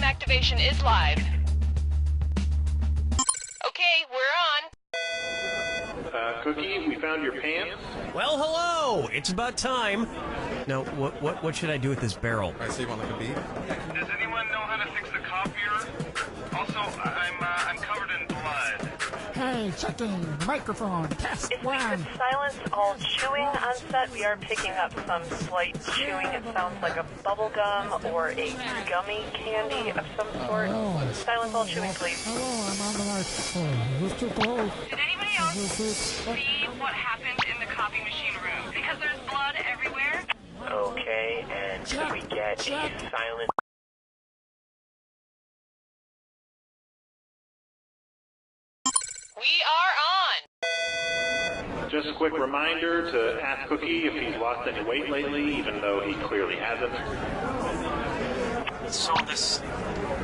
activation is live. Okay, we're on. Cookie, we found your pants. Well, hello! It's about time. Now, what should I do with this barrel? I see one like a bead. Does anyone know how to fix the copier? Also, I'm covered in blood. Hey, checking microphone, test If we one. could silence all chewing on set, we are picking up some slight chewing. It sounds like a bubble gum or a gummy candy of some sort. Silence all chewing, please. Hello, I'm on the mic. Oh, this too close. Did anybody else see what happened in the copy machine room? Because there's blood everywhere. Okay, and could we get a silent... We are on. Just a quick reminder to ask Cookie if he's lost any weight lately, even though he clearly hasn't. So this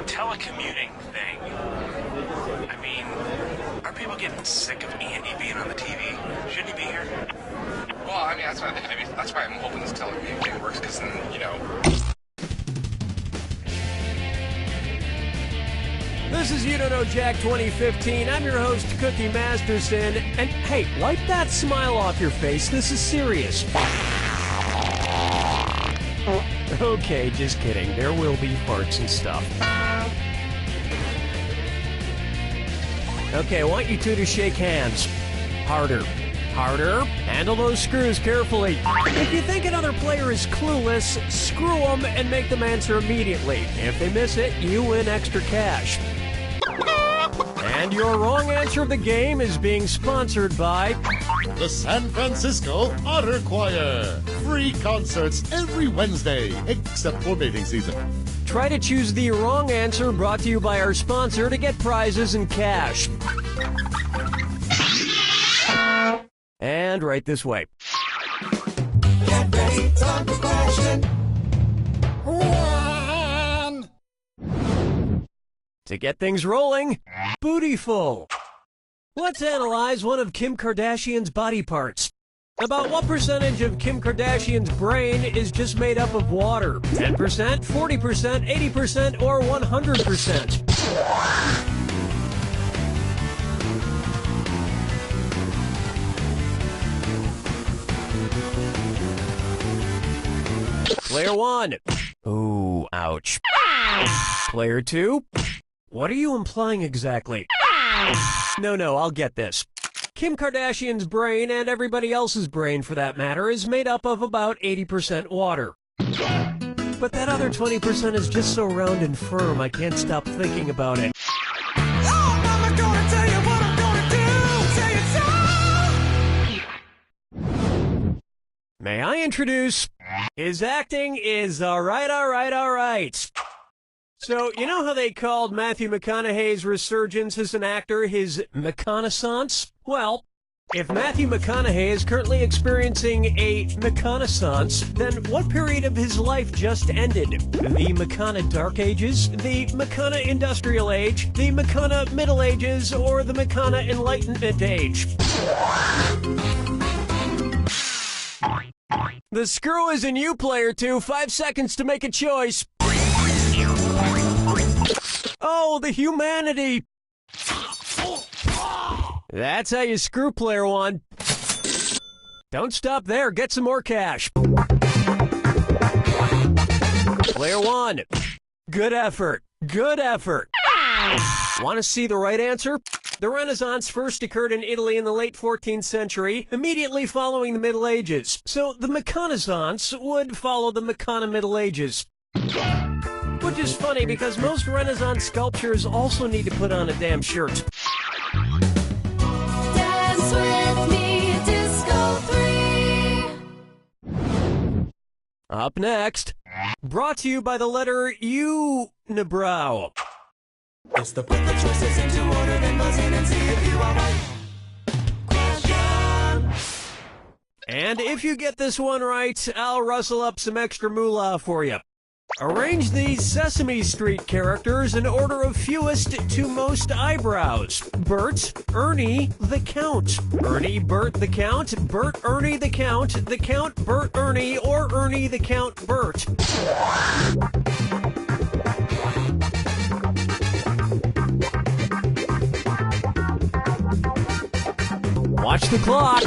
telecommuting thing, I mean, are people getting sick of Andy being on the TV? Shouldn't he be here? Well, I mean, that's why I'm hoping this television thing works, because then, you know. This is You Don't Know Jack 2015. I'm your host, Cookie Masterson. And hey, wipe that smile off your face. This is serious. Okay, just kidding. There will be farts and stuff. Okay, I want you two to shake hands. Harder. Harder. Handle those screws carefully. If you think another player is clueless, screw them and make them answer immediately. If they miss it, you win extra cash. And your wrong answer of the game is being sponsored by the San Francisco Otter Choir. Free concerts every Wednesday, except for mating season. Try to choose the wrong answer, brought to you by our sponsor, to get prizes and cash. And right this way. Get ready, time for question. One. To get things rolling, Bootyful. Let's analyze one of Kim Kardashian's body parts. About what percentage of Kim Kardashian's brain is just made up of water? 10%, 40%, 80%, or 100%? Player 1. Ooh, ouch. Player 2. What are you implying exactly? No, I'll get this. Kim Kardashian's brain, and everybody else's brain for that matter, is made up of about 80% water. But that other 20% is just so round and firm, I can't stop thinking about it. Oh, Mama, gonna tell you what I'm gonna do. Say it so. May I introduce... His acting is alright. So, you know how they called Matthew McConaughey's resurgence as an actor his McConaissance? Well, if Matthew McConaughey is currently experiencing a McConaissance, then what period of his life just ended? The McCona Dark Ages, the McCona Industrial Age, the McCona Middle Ages, or the McCona Enlightenment Age? The screw is in you, player 2. 5 seconds to make a choice. Oh, the humanity! That's how you screw, player 1. Don't stop there. Get some more cash. Player 1. Good effort. Want to see the right answer? The Renaissance first occurred in Italy in the late 14th century, immediately following the Middle Ages. So the McConaissance would follow the McCona Middle Ages. Which is funny because most Renaissance sculptures also need to put on a damn shirt. Dance with me, Disco 3. Up next, brought to you by the letter U-nibrow. It's the put the choices into order, then buzz in and see if you are right. Question. And if you get this one right, I'll rustle up some extra moolah for you. Arrange these Sesame Street characters in order of fewest to most eyebrows. Bert, Ernie, the Count. Ernie, Bert, the Count. Bert, Ernie, the Count. The Count, Bert, Ernie, or Ernie, the Count, Bert. the clock.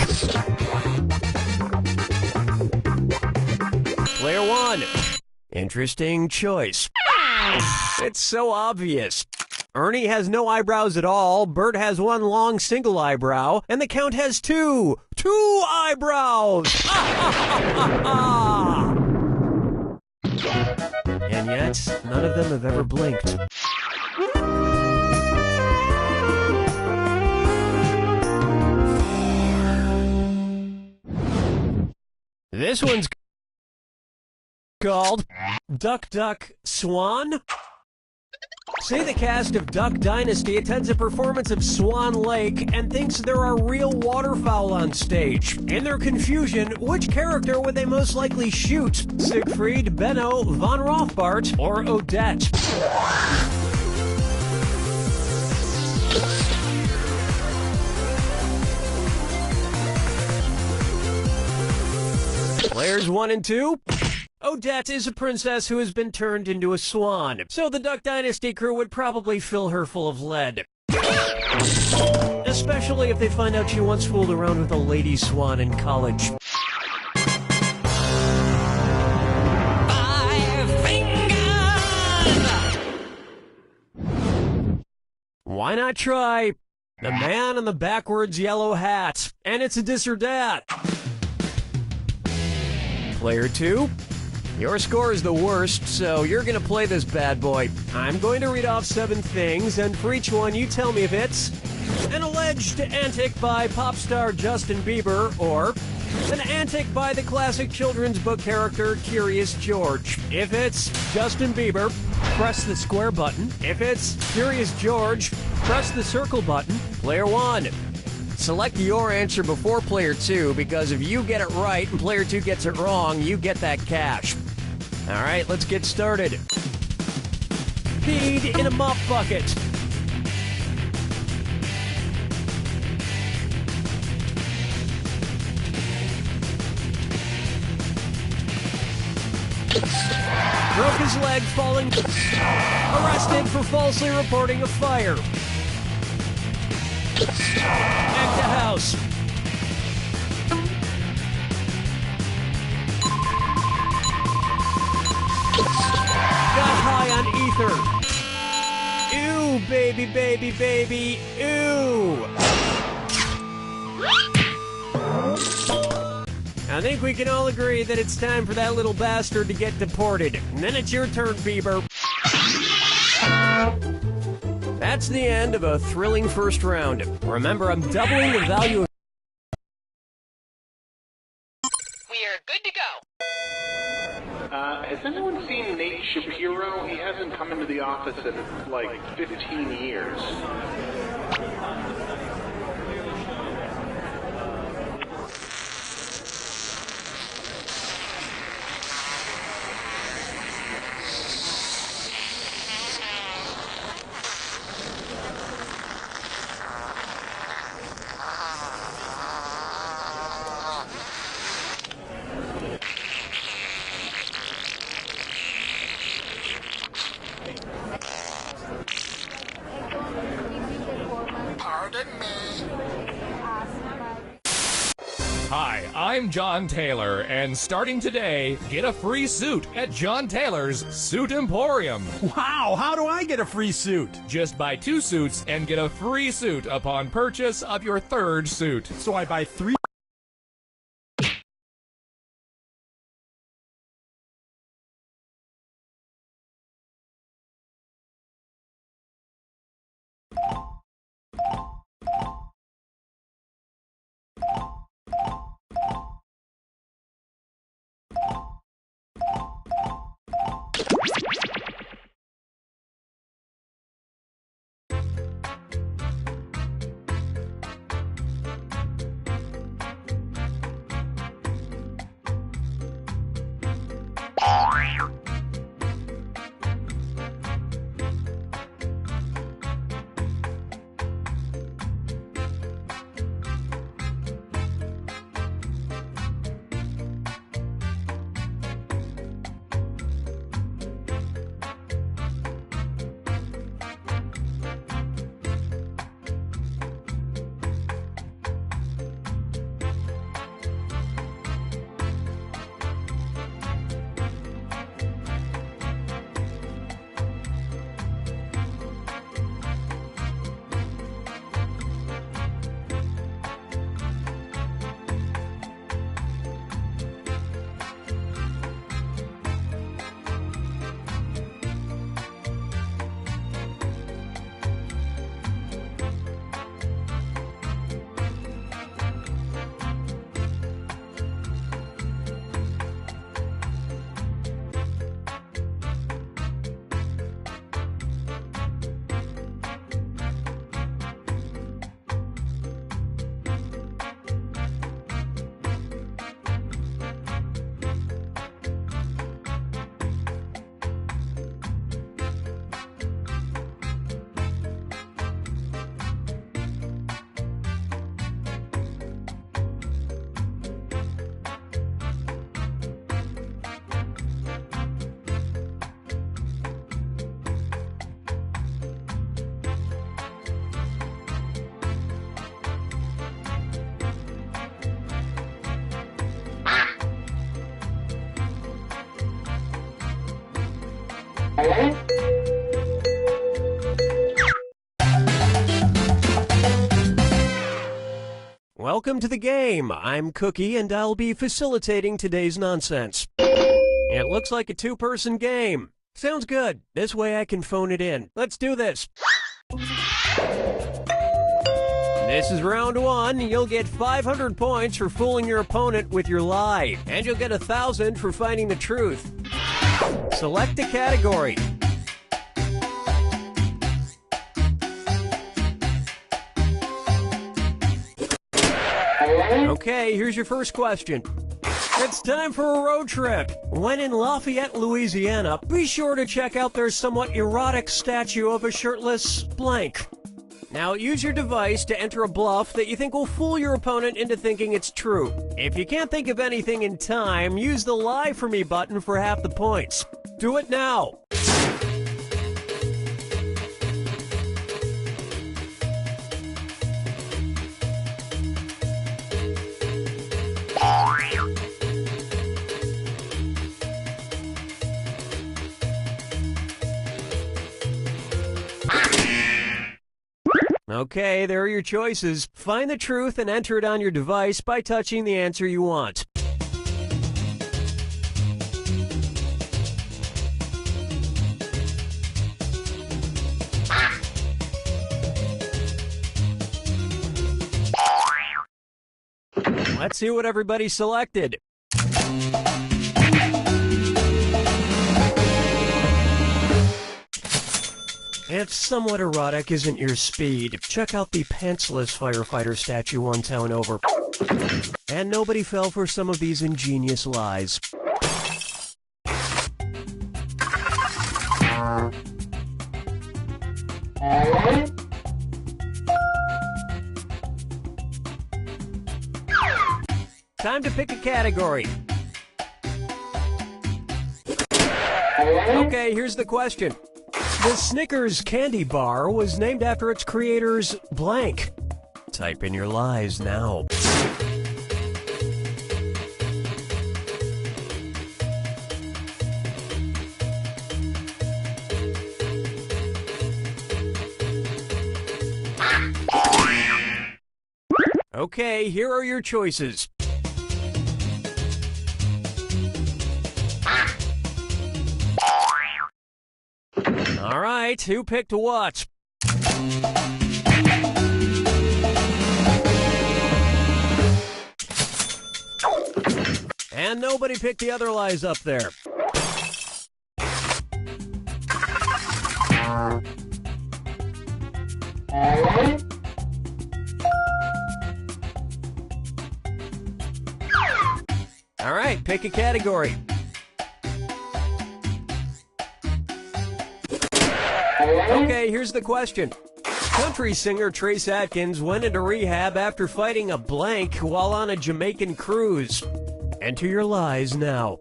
Player 1. Interesting choice. It's so obvious. Ernie has no eyebrows at all, Bert has one long single eyebrow, and the Count has two eyebrows! And yet, none of them have ever blinked. This one's called Duck Duck Swan. Say the cast of Duck Dynasty attends a performance of Swan Lake and thinks there are real waterfowl on stage. In their confusion, which character would they most likely shoot? Siegfried, Benno, Von Rothbart, or Odette? Players 1 and 2. Odette is a princess who has been turned into a swan, so the Duck Dynasty crew would probably fill her full of lead. Especially if they find out she once fooled around with a lady swan in college. 5 fingers! Why not try the man in the backwards yellow hat? And it's a dis or dat. Player 2. Your score is the worst, so you're going to play this bad boy. I'm going to read off 7 things, and for each one you tell me if it's an alleged antic by pop star Justin Bieber or an antic by the classic children's book character Curious George. If it's Justin Bieber, press the square button. If it's Curious George, press the circle button. Player 1. Select your answer before player 2, because if you get it right and player 2 gets it wrong, you get that cash. All right, let's get started. Peed in a mop bucket. Broke his leg falling. Arrested for falsely reporting a fire. Act a house. Got high on ether. Ew, baby, baby, baby, ew. I think we can all agree that it's time for that little bastard to get deported. And then it's your turn, Bieber. That's the end of a thrilling first round. Remember, I'm doubling the value of... We are good to go. Has anyone seen Nate Shapiro? He hasn't come into the office in like 15 years. Hi, I'm John Taylor, and starting today, get a free suit at John Taylor's Suit Emporium. Wow, how do I get a free suit? Just buy 2 suits and get a free suit upon purchase of your 3rd suit. So I buy 3... Welcome to the game. I'm Cookie, and I'll be facilitating today's nonsense. It looks like a two-person game. Sounds good. This way I can phone it in. Let's do this. This is round one. You'll get 500 points for fooling your opponent with your lie, and you'll get 1,000 for finding the truth. Select a category. Okay, here's your first question. It's time for a road trip. When in Lafayette, Louisiana, be sure to check out their somewhat erotic statue of a shirtless blank. Now, use your device to enter a bluff that you think will fool your opponent into thinking it's true. If you can't think of anything in time, use the Lie For Me button for half the points. Do it now. Okay, there are your choices. Find the truth and enter it on your device by touching the answer you want. Let's see what everybody selected. If somewhat erotic isn't your speed, check out the pantsless firefighter statue one town over. And nobody fell for some of these ingenious lies. Time to pick a category. Okay, here's the question. The Snickers candy bar was named after its creator's blank. Type in your lies now. Okay, here are your choices. All right, who picked what? And nobody picked the other lies up there. All right, pick a category. Okay, here's the question. Country singer Trace Atkins went into rehab after fighting a blank while on a Jamaican cruise. Enter your lies now.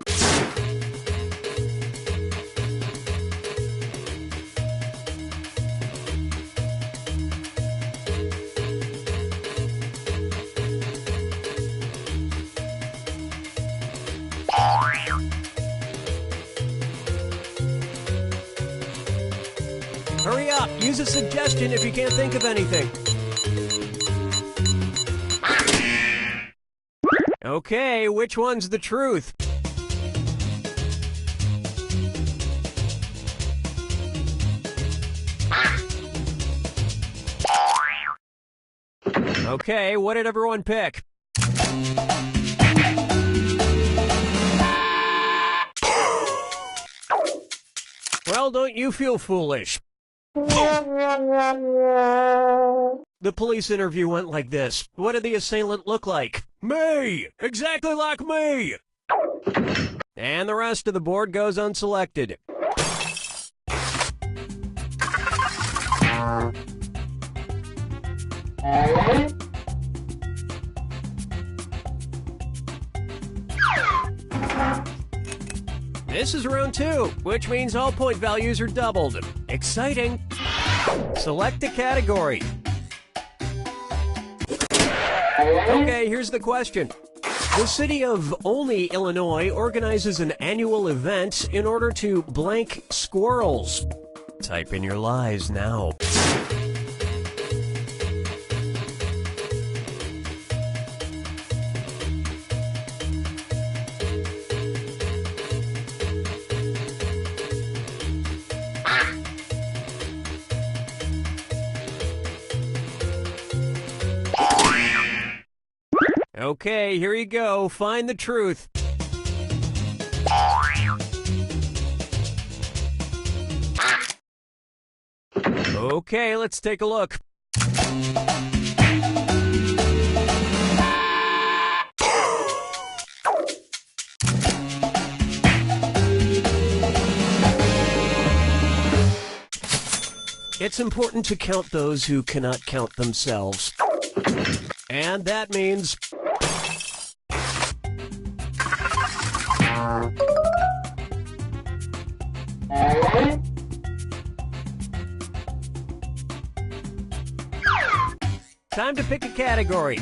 Hurry up, use a suggestion if you can't think of anything. Okay, which one's the truth? Okay, what did everyone pick? Well, don't you feel foolish? The police interview went like this. What did the assailant look like? Me! Exactly like me! And the rest of the board goes unselected. This is round 2, which means all point values are doubled. Exciting! Select a category. Okay, here's the question. The city of Olney, Illinois organizes an annual event in order to blank squirrels. Type in your lies now. Okay, here you go. Find the truth. Okay, let's take a look. It's important to count those who cannot count themselves. And that means... time to pick a category.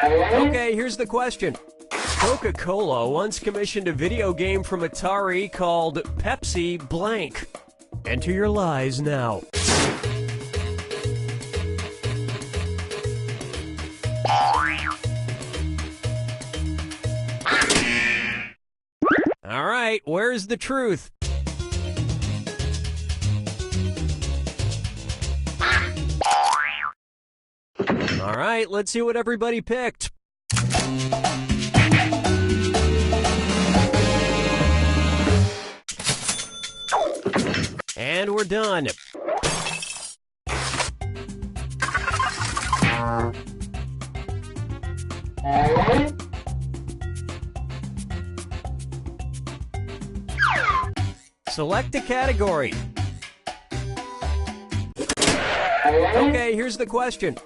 Okay, here's the question. Coca-Cola once commissioned a video game from Atari called Pepsi Blank. Enter your lies now. All right, where's the truth? All right, let's see what everybody picked. And we're done. Select a category. Okay, here's the question.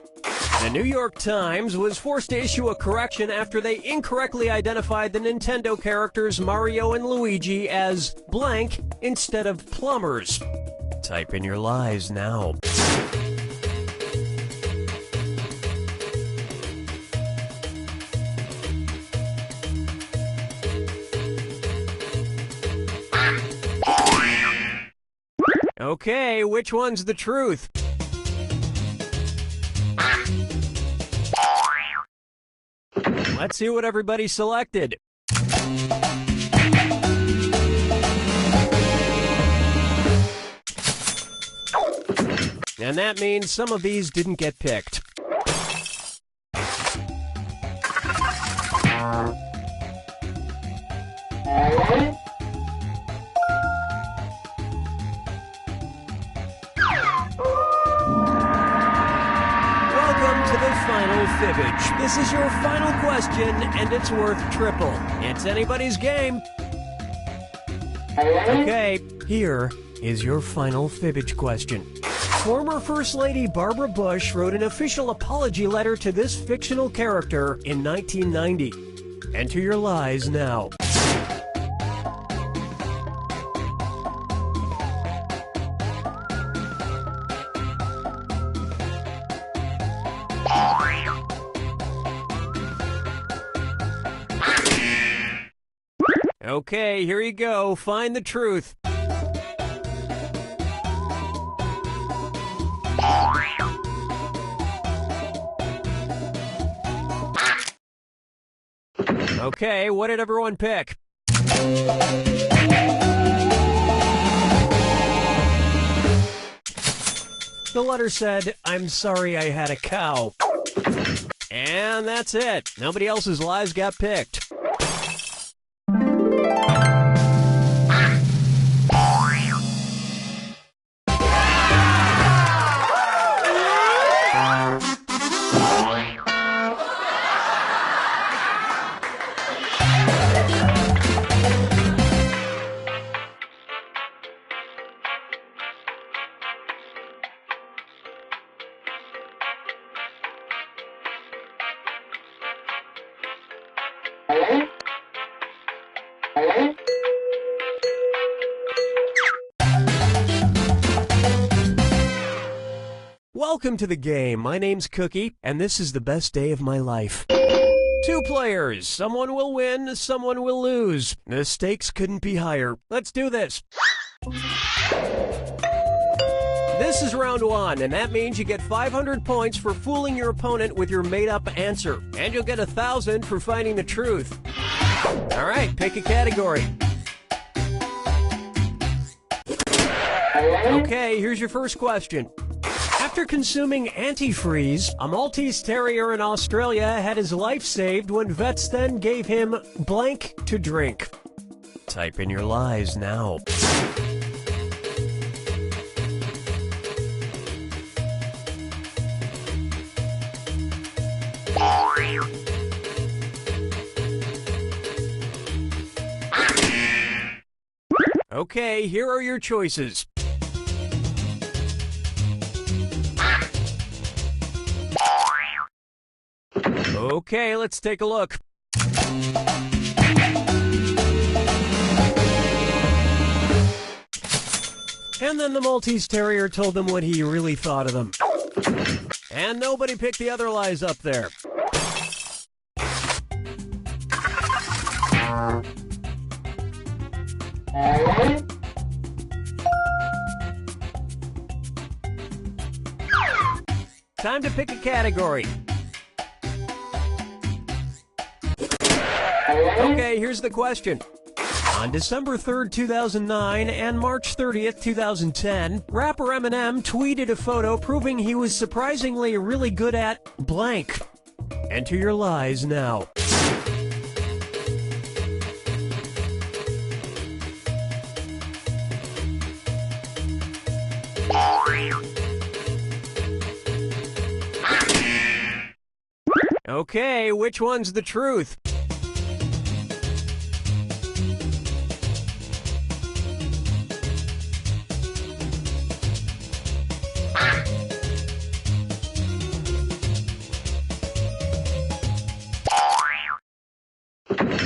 The New York Times was forced to issue a correction after they incorrectly identified the Nintendo characters Mario and Luigi as blank instead of plumbers. Type in your lies now. Okay, which one's the truth? Let's see what everybody selected. And that means some of these didn't get picked. Final fibbage. This is your final question, and it's worth triple. It's anybody's game. Okay, here is your final fibbage question. Former First Lady Barbara Bush wrote an official apology letter to this fictional character in 1990. Enter your lies now. Okay, here you go. Find the truth. Okay, what did everyone pick? The letter said, "I'm sorry I had a cow." And that's it. Nobody else's lies got picked. Welcome to the game. My name's Cookie, and this is the best day of my life. 2 players. Someone will win, someone will lose. The stakes couldn't be higher. Let's do this. This is round 1, and that means you get 500 points for fooling your opponent with your made-up answer. And you'll get 1,000 for finding the truth. All right, pick a category. Okay, here's your first question. After consuming antifreeze, a Maltese Terrier in Australia had his life saved when vets then gave him blank to drink. Type in your lies now. Okay, here are your choices. Okay, let's take a look. And then the Maltese Terrier told them what he really thought of them. And nobody picked the other lies up there. Time to pick a category. Okay, here's the question. On December 3rd, 2009 and March 30th, 2010, rapper Eminem tweeted a photo proving he was surprisingly really good at blank. Enter your lies now. Okay, which one's the truth?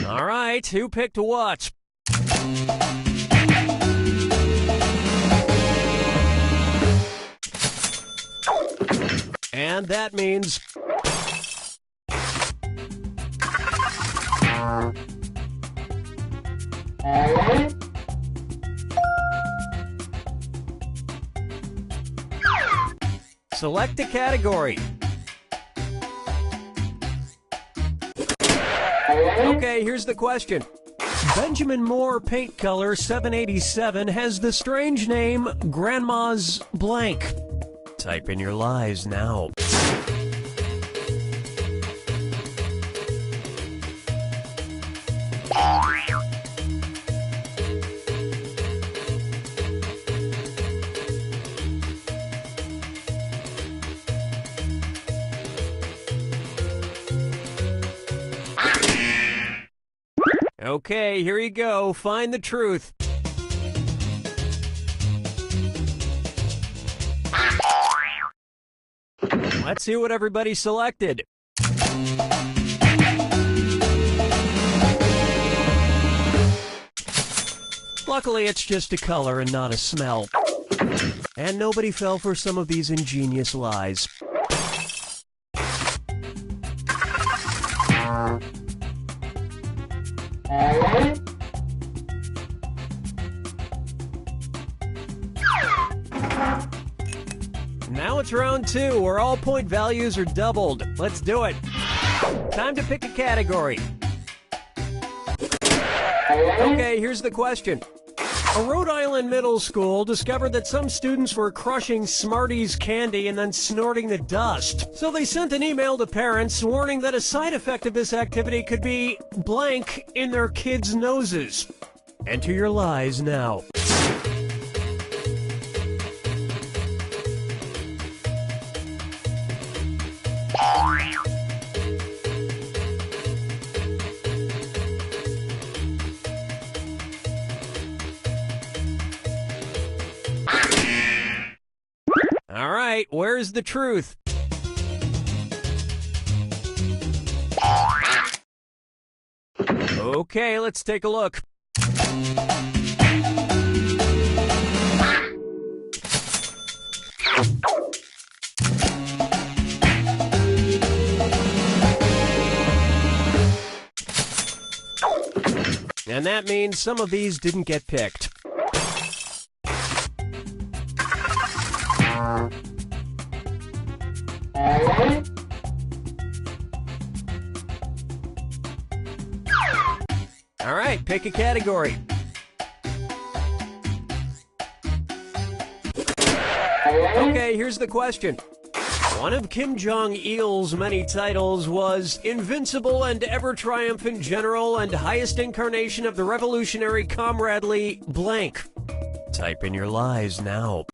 All right, who picked what? And that means... Select a category. Okay, here's the question. Benjamin Moore paint color 787 has the strange name Grandma's blank. Type in your lies now. Okay, here you go. Find the truth. Let's see what everybody selected. Luckily, it's just a color and not a smell. And nobody fell for some of these ingenious lies. Now it's round 2, where all point values are doubled. Let's do it. Time to pick a category. Okay, here's the question. A Rhode Island middle school discovered that some students were crushing Smarties candy and then snorting the dust. So they sent an email to parents warning that a side effect of this activity could be blank in their kids' noses. Enter your lies now. All right, where's the truth? Okay, let's take a look. And that means some of these didn't get picked. All right, pick a category. Okay, here's the question. One of Kim Jong-il's many titles was Invincible and Ever-Triumphant General and Highest Incarnation of the Revolutionary Comradely blank. Type in your lies now.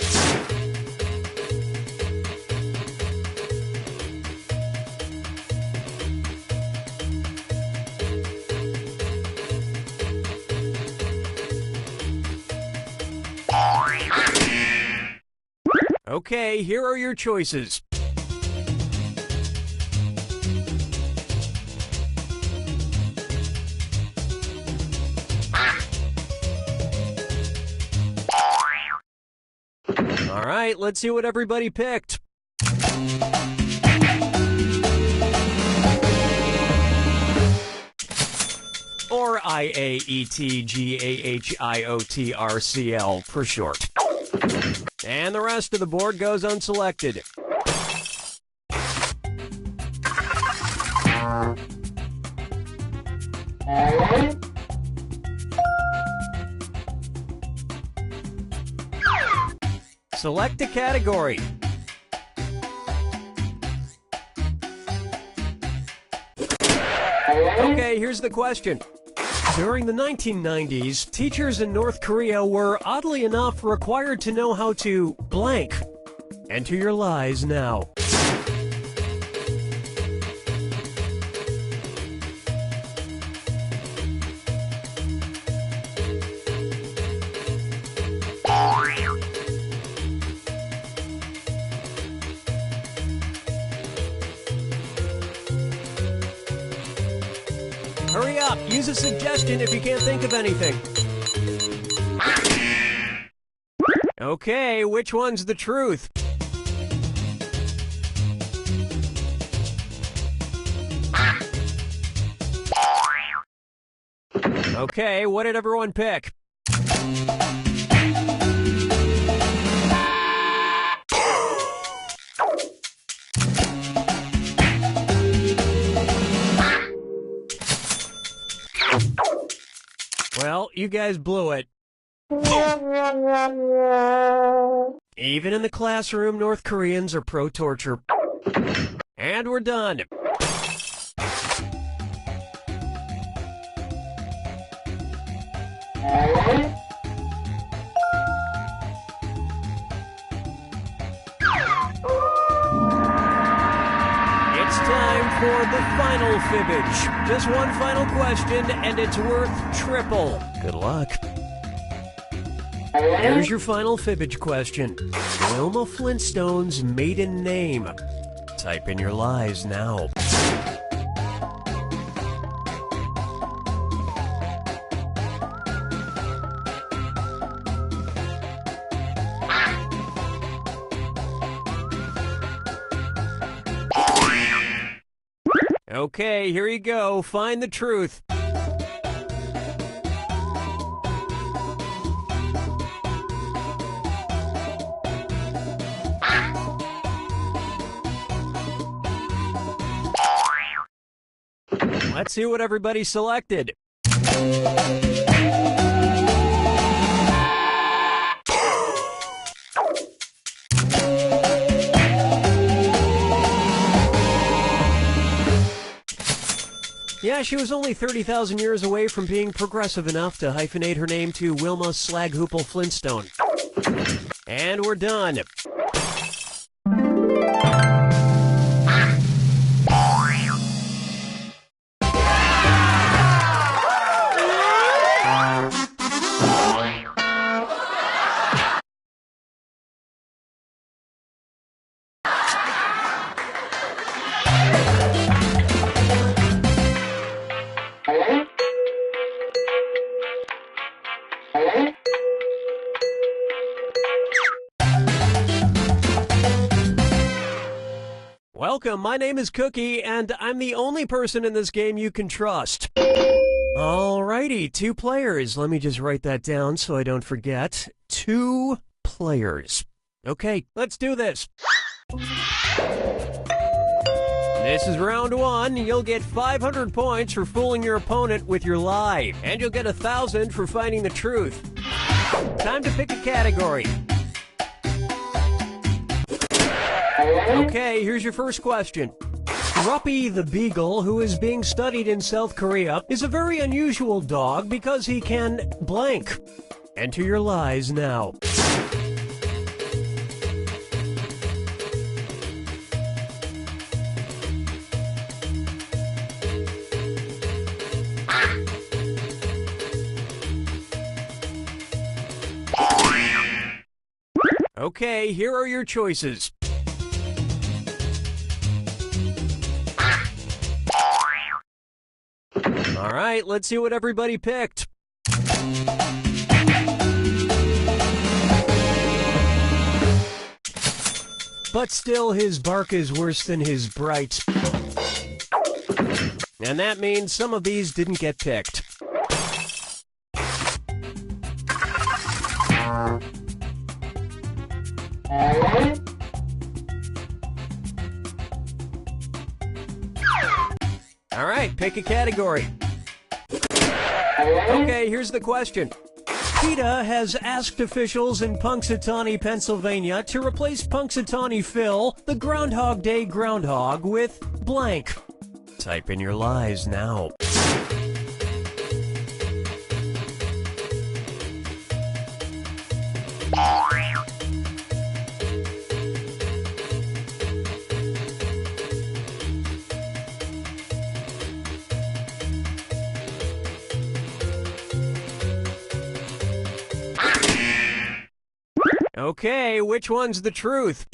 Okay, here are your choices. All right, let's see what everybody picked. Or IAETGAHIOTRCL for short. And the rest of the board goes unselected. Select a category. Okay, here's the question. During the 1990s, teachers in North Korea were, oddly enough, required to know how to blank. Enter your lies now. Hurry up, use a suggestion if you can't think of anything. Okay, which one's the truth? Okay, what did everyone pick? Well, you guys blew it. Even in the classroom, North Koreans are pro-torture. And we're done. It's time for the final fibbage. Just one final question, and it's worth triple. Good luck. Here's your final fibbage question. Wilma Flintstone's maiden name. Type in your lies now. Okay, here you go. Find the truth. Let's see what everybody selected. Yeah, she was only 30,000 years away from being progressive enough to hyphenate her name to Wilma Slaghoople Flintstone. And we're done. Welcome, my name is Cookie, and I'm the only person in this game you can trust. Alrighty, 2 players. Let me just write that down so I don't forget. 2 players. Okay, let's do this. This is round 1. You'll get 500 points for fooling your opponent with your lie, and you'll get 1,000 for finding the truth. Time to pick a category. Okay, here's your first question. Ruppy the Beagle, who is being studied in South Korea, is a very unusual dog because he can blank. Enter your lies now. Okay, here are your choices. All right, let's see what everybody picked. But still, his bark is worse than his bright. And that means some of these didn't get picked. All right, pick a category. Okay, here's the question. PETA has asked officials in Punxsutawney, Pennsylvania to replace Punxsutawney Phil, the Groundhog Day groundhog, with blank. Type in your lies now. Okay, which one's the truth?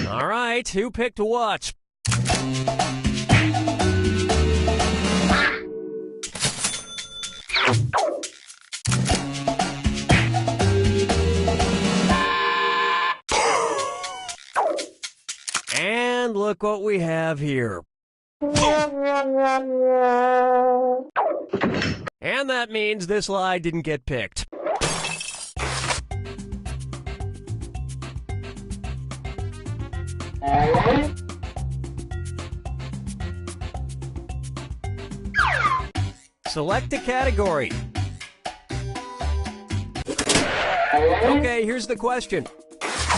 All right, who picked what? And look what we have here. And that means this lie didn't get picked. Select a category. Okay, here's the question.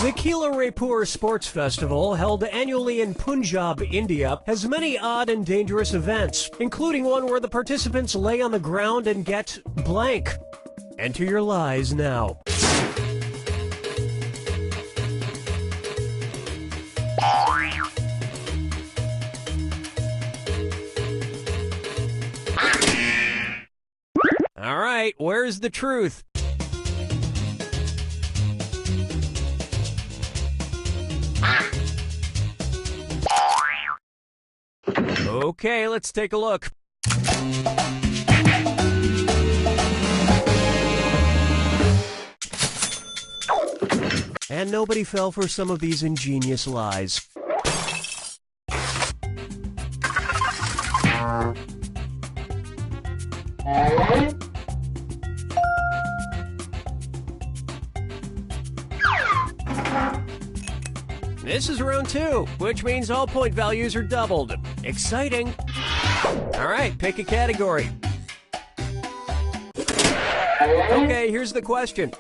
The Kila Raipur Sports Festival, held annually in Punjab, India, has many odd and dangerous events, including one where the participants lay on the ground and get blank. Enter your lies now. All right, where's the truth? Okay, let's take a look. And nobody fell for some of these ingenious lies. This is round 2, which means all point values are doubled. Exciting. All right, pick a category. Okay, here's the question.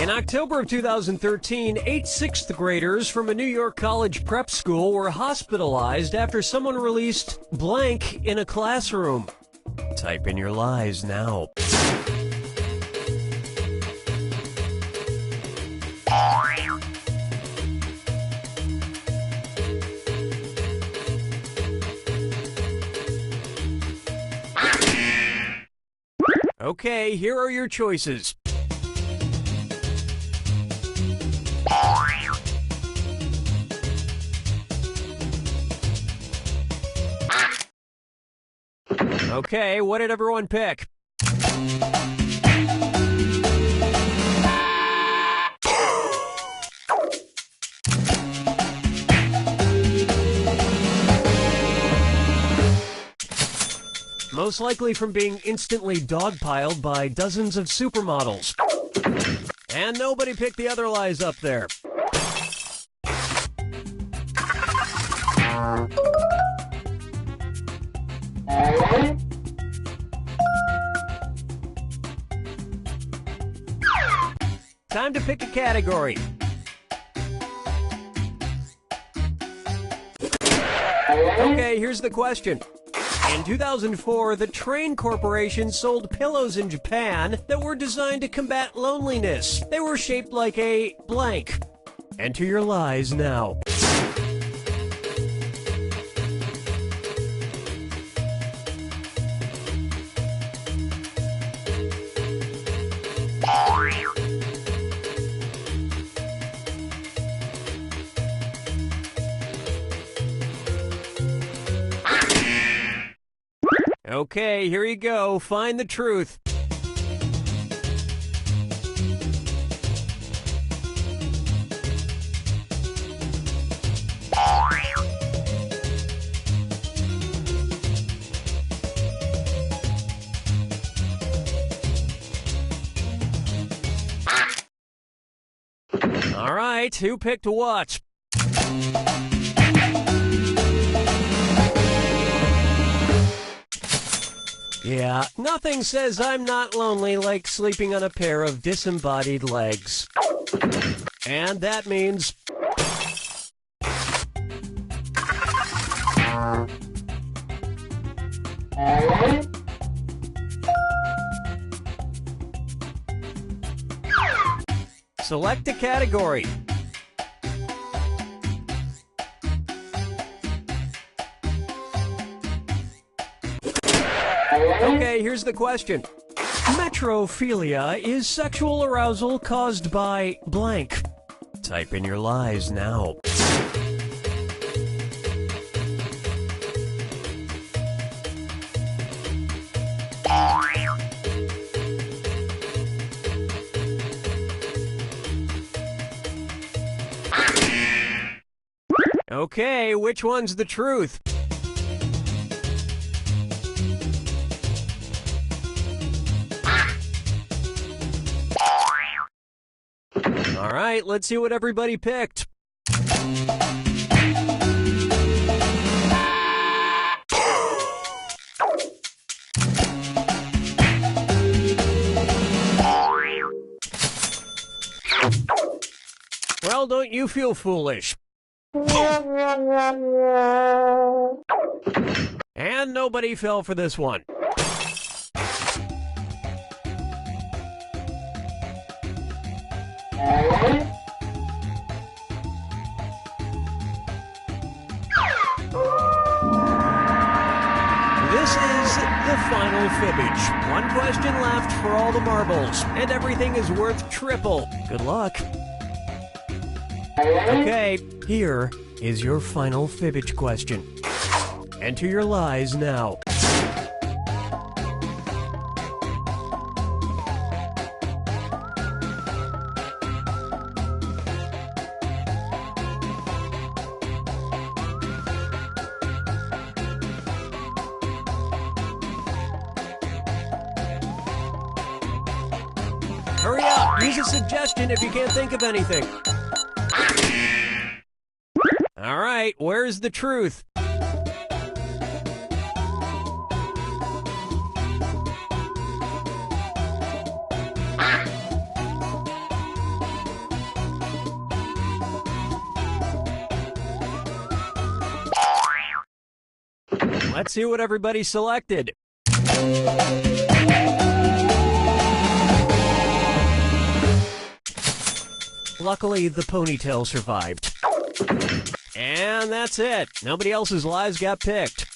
In October of 2013, 8 6th graders from a New York college prep school were hospitalized after someone released blank in a classroom. Type in your lies now. Okay, here are your choices. Okay, what did everyone pick? Most likely from being instantly dogpiled by dozens of supermodels. And nobody picked the other lies up there. Time to pick a category. Okay, here's the question. In 2004, the Train Corporation sold pillows in Japan that were designed to combat loneliness. They were shaped like a blank. Enter your lies now. Okay, here you go. Find the truth. All right, who picked what? Yeah, nothing says I'm not lonely like sleeping on a pair of disembodied legs. And that means... Select a category. Okay, here's the question. Metrophilia is sexual arousal caused by blank. Type in your lies now. Okay, which one's the truth? All right, let's see what everybody picked. Well, don't you feel foolish? And nobody fell for this one. This is the final fibbage. One question left for all the marbles, and everything is worth triple. Good luck. Okay, here is your final fibbage question. Enter your lies now. Hurry up! Use a suggestion if you can't think of anything. All right, where's the truth? Let's see what everybody selected. Luckily, the ponytail survived. And that's it. Nobody else's lies got picked.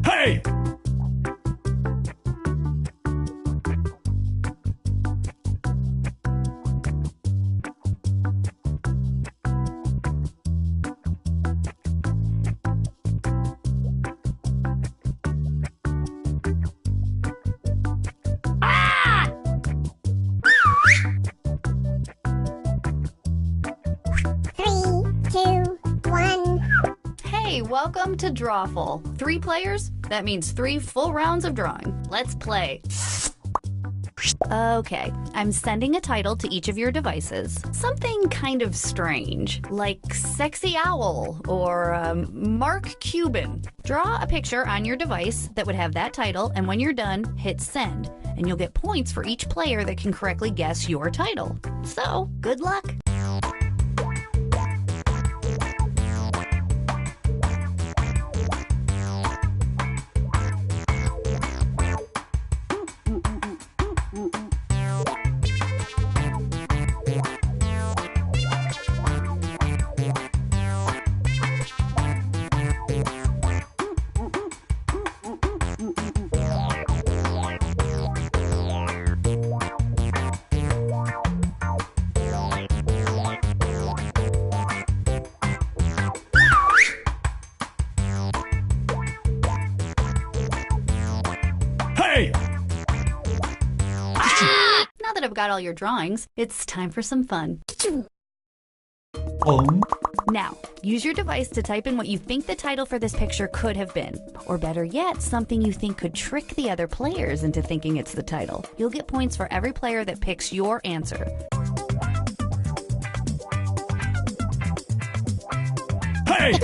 Hey! Hey, welcome to Drawful. 3 players? That means 3 full rounds of drawing. Let's play. Okay, I'm sending a title to each of your devices. Something kind of strange, like Sexy Owl or Mark Cuban. Draw a picture on your device that would have that title, and when you're done, hit send. And you'll get points for each player that can correctly guess your title. So, good luck. that I've got all your drawings, it's time for some fun. Now, use your device to type in what you think the title for this picture could have been. Or better yet, something you think could trick the other players into thinking it's the title. You'll get points for every player that picks your answer. Hey!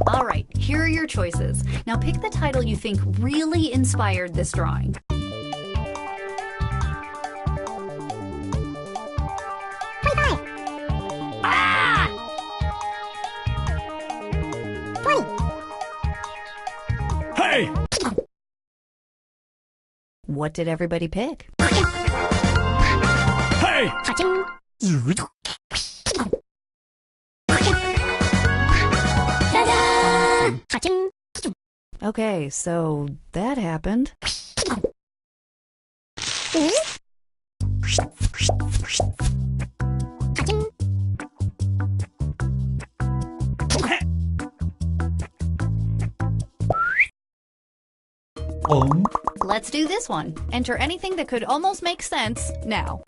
All right, here are your choices. Now pick the title you think really inspired this drawing. Hey! What did everybody pick? Hey! Okay, so that happened. Let's do this one. Enter anything that could almost make sense now.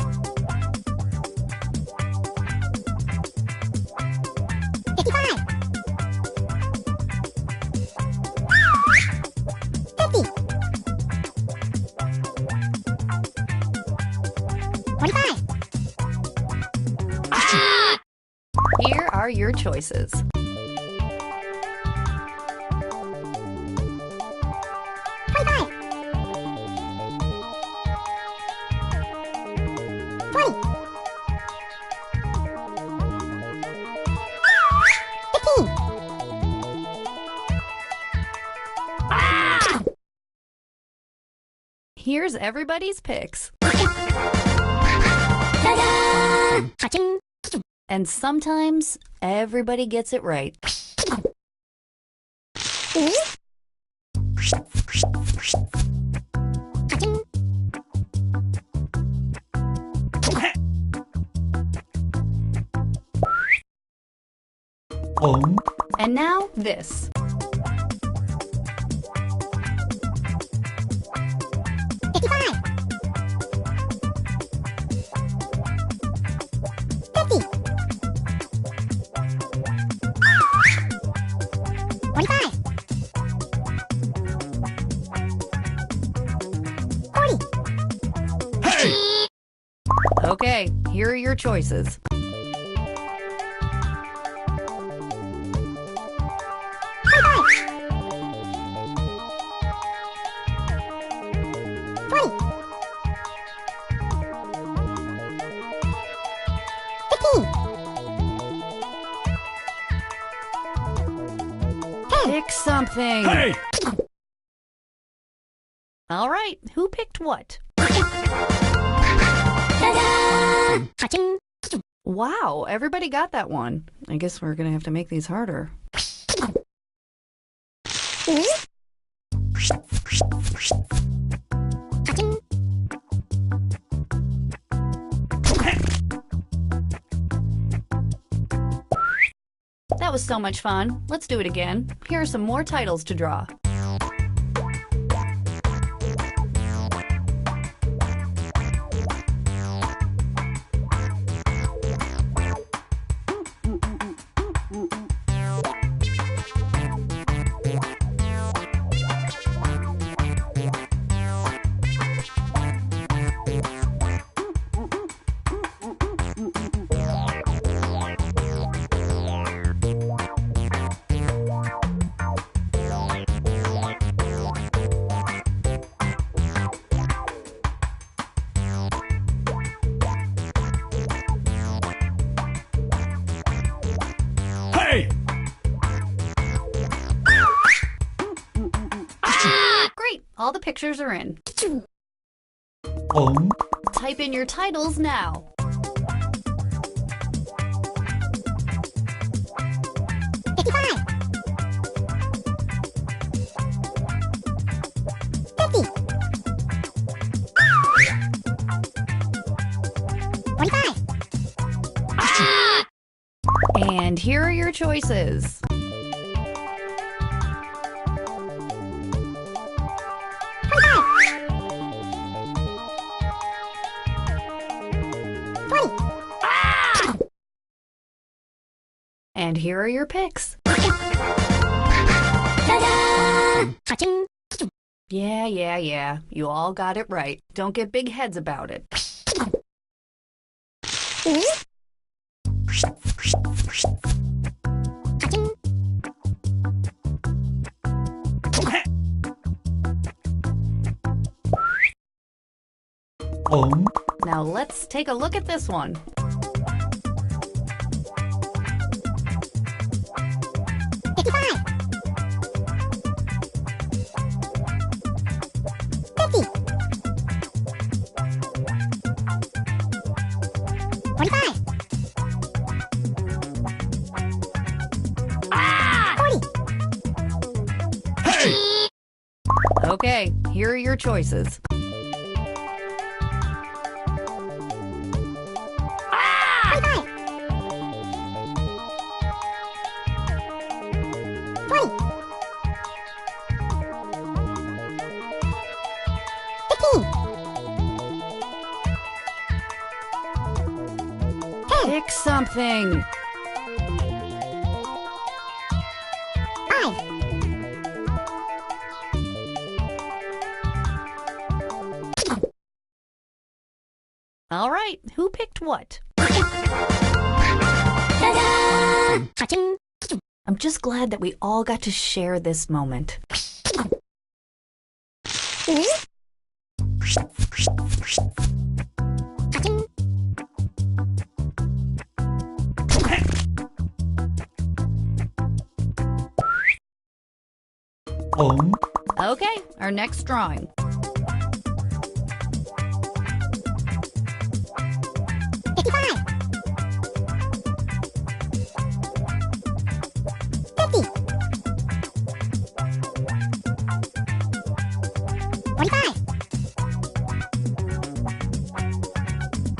Here are your choices. Here's everybody's picks. And sometimes everybody gets it right. And now this. Okay, here are your choices. Pick something. Hey! All right, who picked what? Wow, everybody got that one. I guess we're gonna have to make these harder. That was so much fun. Let's do it again. Here are some more titles to draw. Hey! Great, all the pictures are in. Type in your titles now. And here are your choices. And here are your picks. Yeah. You all got it right. Don't get big heads about it. Now let's take a look at this one. Okay, here are your choices. Pick something. All right, who picked what? I'm just glad that we all got to share this moment. Okay, our next drawing.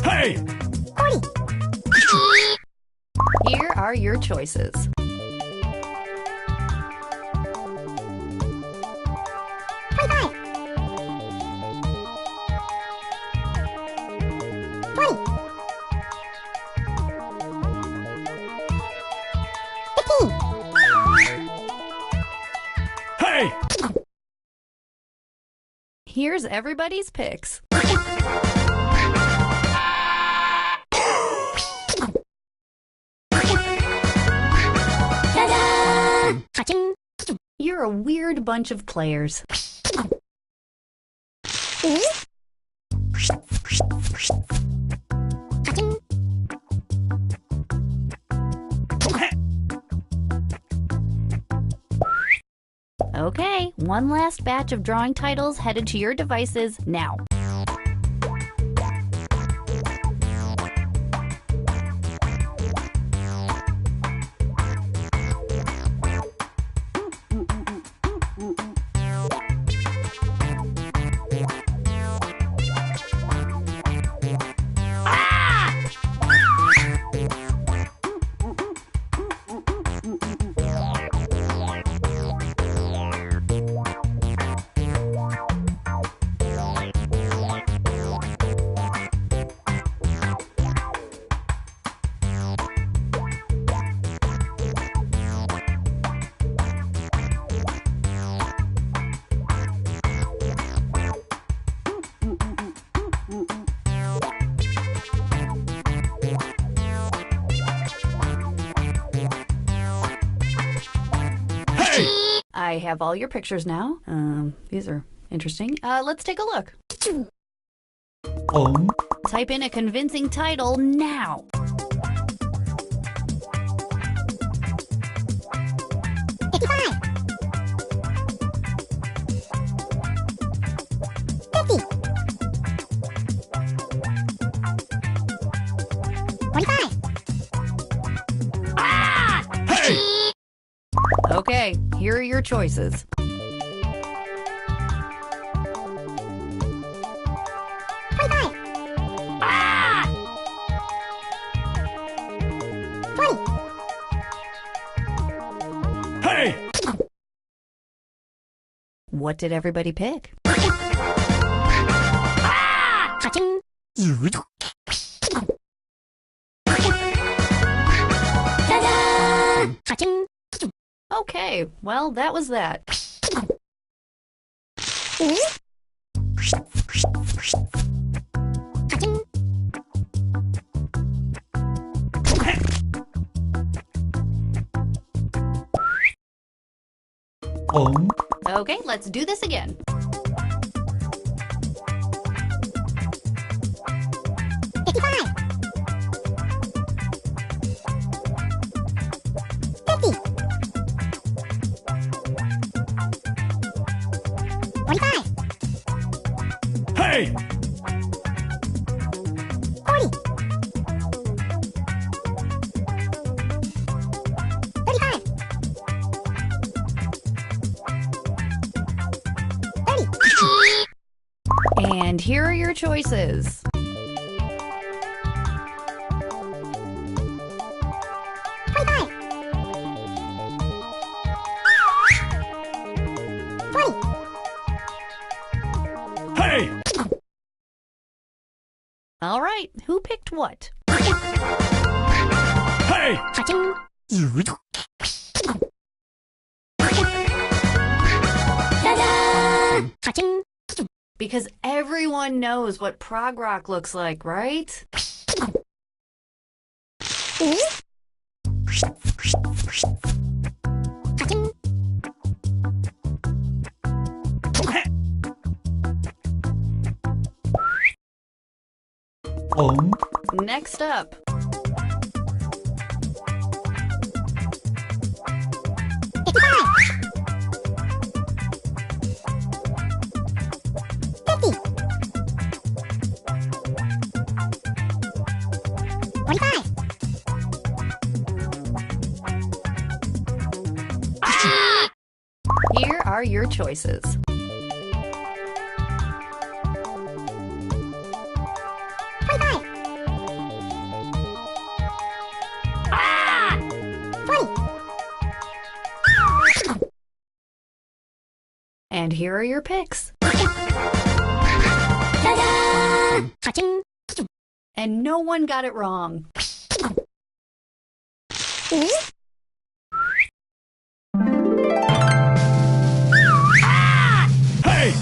Hey! Here are your choices. Hey! Here's everybody's picks. You're a weird bunch of players. Okay, one last batch of drawing titles headed to your devices now. I have all your pictures now. These are interesting. Let's take a look. Type in a convincing title now. Okay, here are your choices. Hey! What did everybody pick? Okay, well, that was that. Okay, let's do this again. Hey! And here are your choices. Hey! All right, who picked what? Hey! Because everyone knows what prog rock looks like, right? Next up. Here are your choices. And here are your picks. And no one got it wrong. Hey!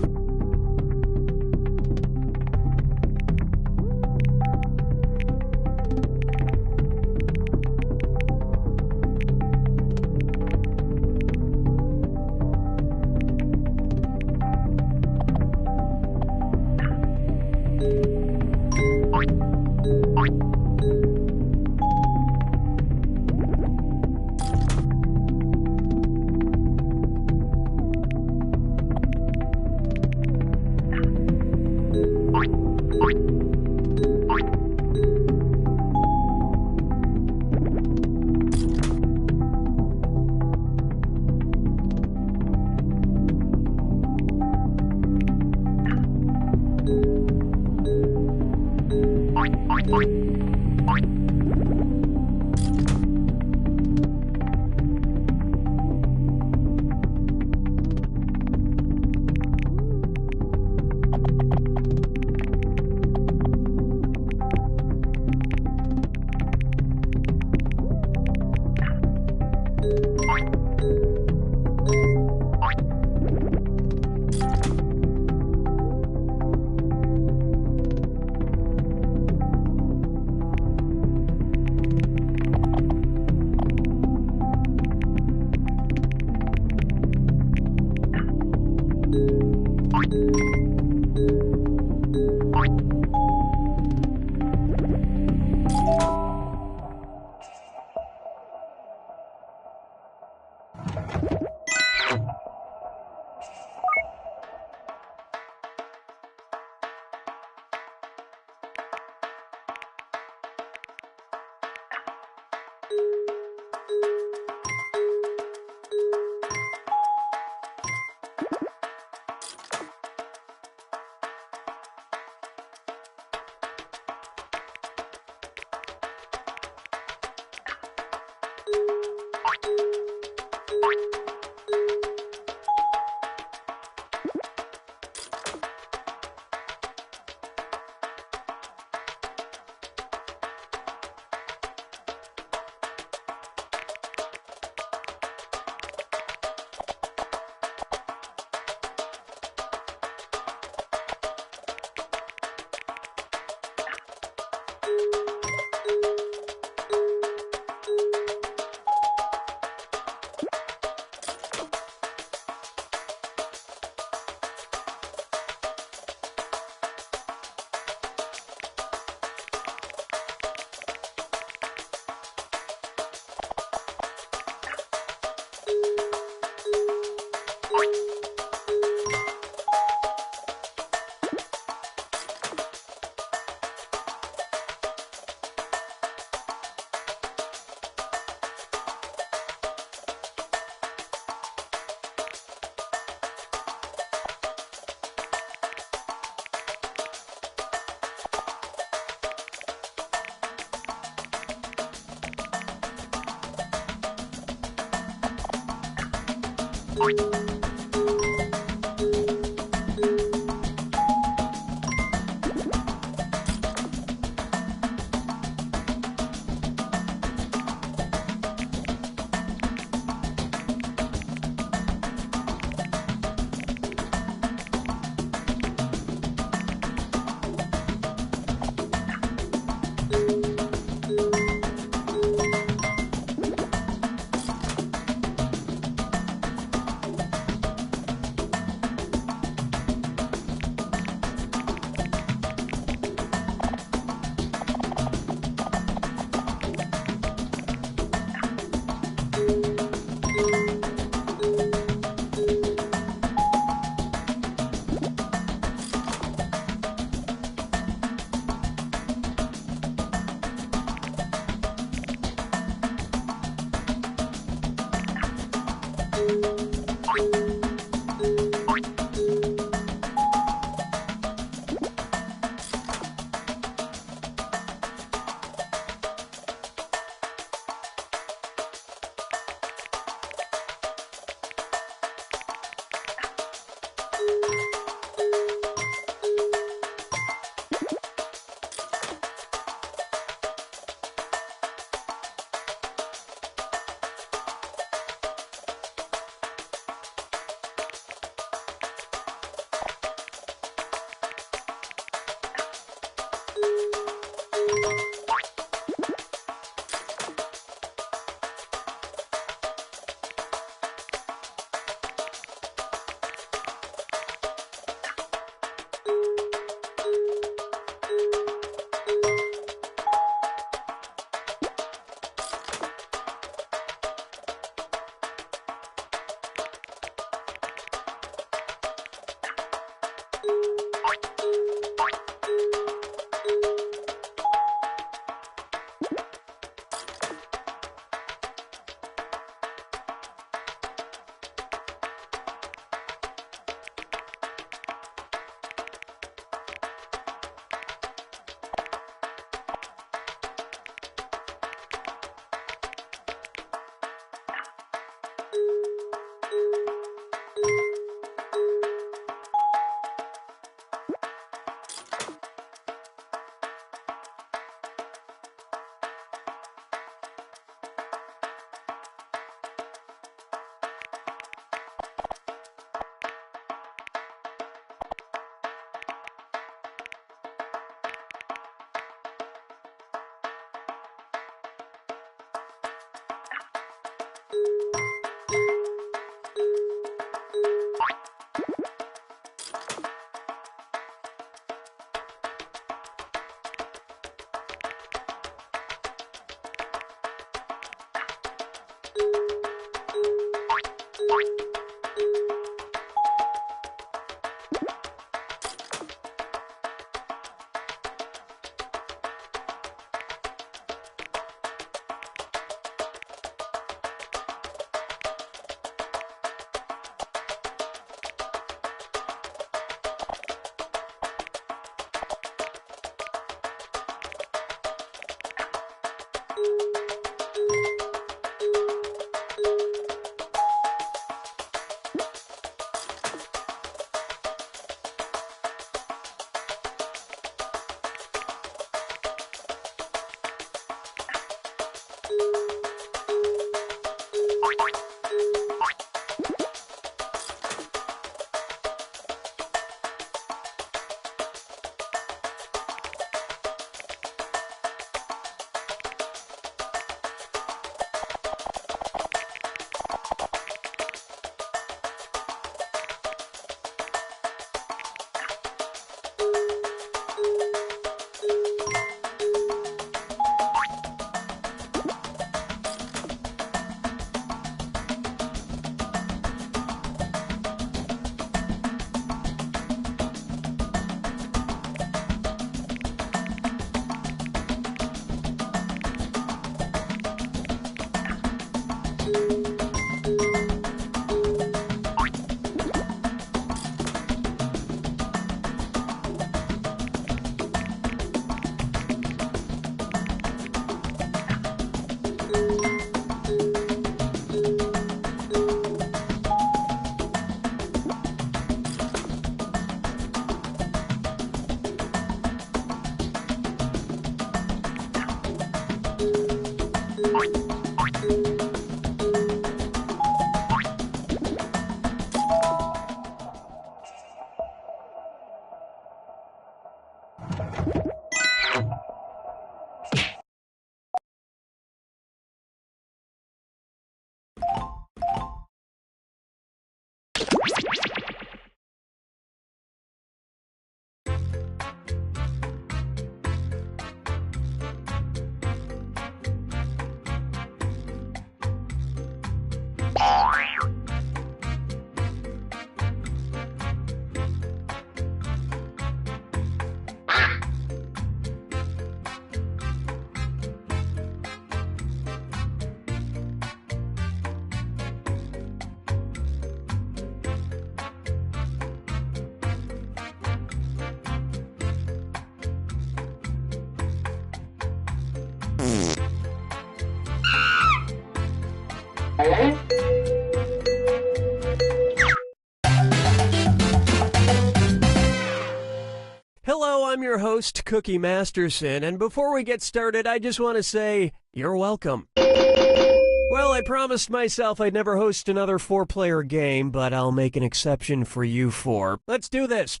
Hello, I'm your host, Cookie Masterson, and before we get started, I just want to say, you're welcome. Well, I promised myself I'd never host another 4-player game, but I'll make an exception for you 4. Let's do this.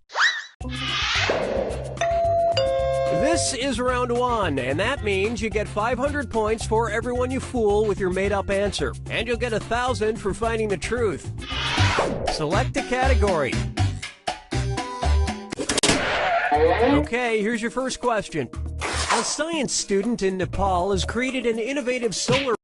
This is round 1, and that means you get 500 points for everyone you fool with your made-up answer, and you'll get 1,000 for finding the truth. Select a category. Okay, here's your first question. A science student in Nepal has created an innovative solar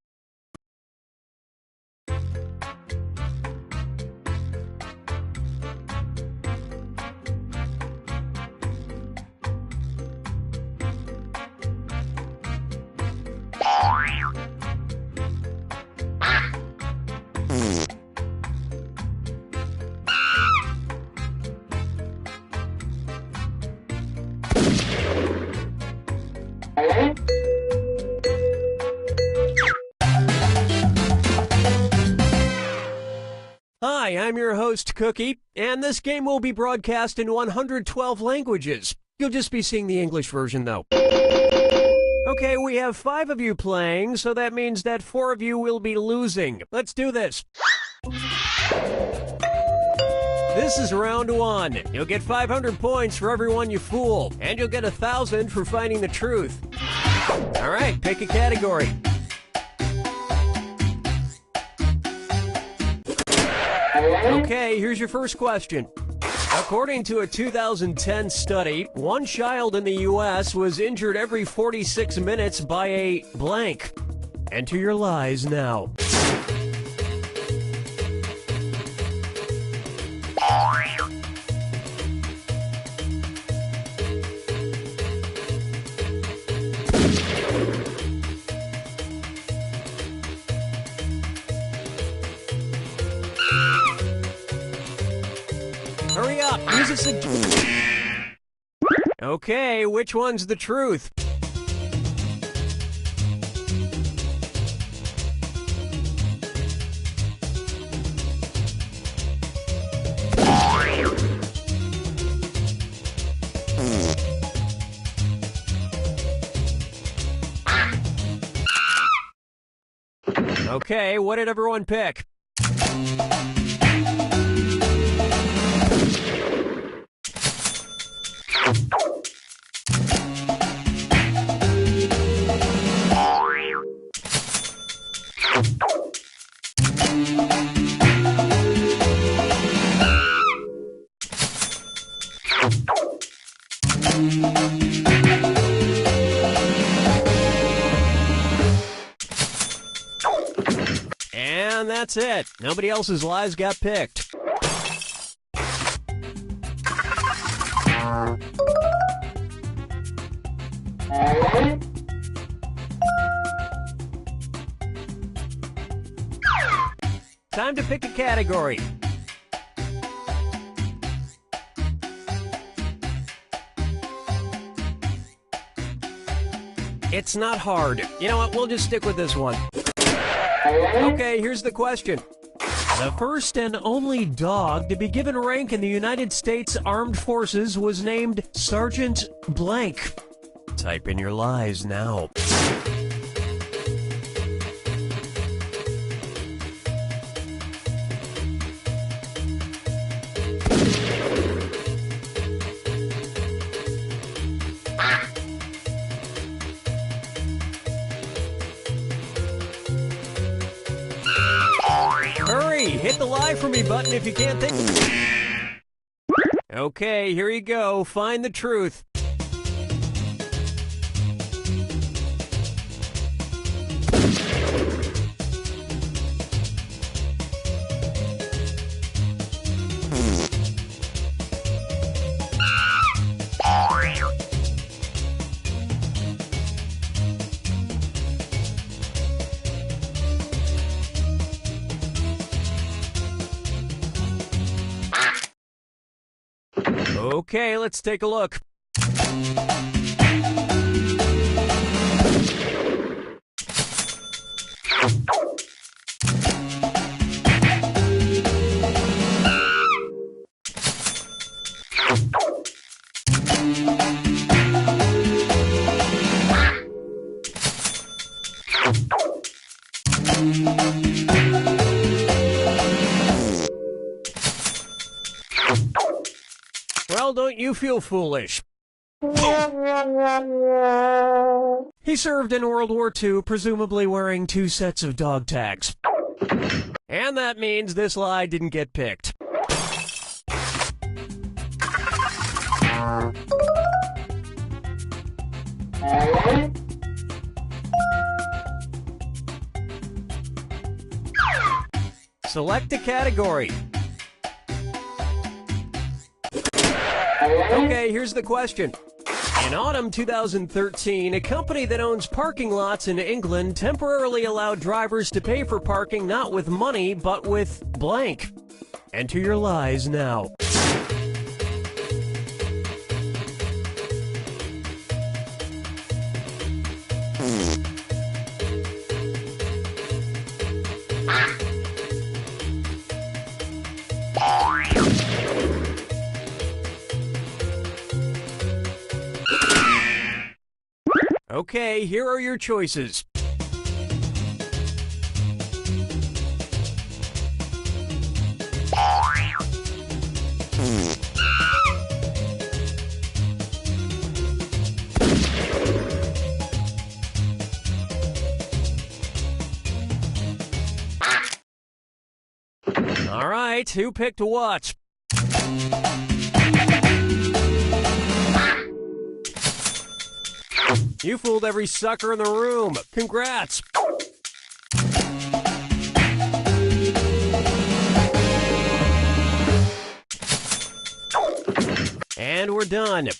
Hi, I'm your host, Cookie, and this game will be broadcast in 112 languages. You'll just be seeing the English version, though. Okay, we have 5 of you playing, so that means that 4 of you will be losing. Let's do this. This is round 1. You'll get 500 points for everyone you fool, and you'll get 1,000 for finding the truth. All right, pick a category. Okay, here's your first question. According to a 2010 study, one child in the U.S. was injured every 46 minutes by a blank. Enter your lies now. hurry up. Use a Okay, which one's the truth? Okay, what did everyone pick? And that's it. Nobody else's lies got picked. Time to pick a category. It's not hard. You know what? We'll just stick with this one. Okay, here's the question. The first and only dog to be given rank in the United States Armed Forces was named Sergeant Blank. Type in your lies now. Hurry! Hit the lie for me button if you can't think. Okay, here you go. Find the truth. Okay, let's take a look. Well, don't you feel foolish? He served in World War II, presumably wearing 2 sets of dog tags. And that means this lie didn't get picked. Select a category. Okay, here's the question. In autumn 2013, a company that owns parking lots in England temporarily allowed drivers to pay for parking not with money, but with blank. Enter your lies now. Okay, here are your choices. All right, who picked what? You fooled every sucker in the room. Congrats. And we're done.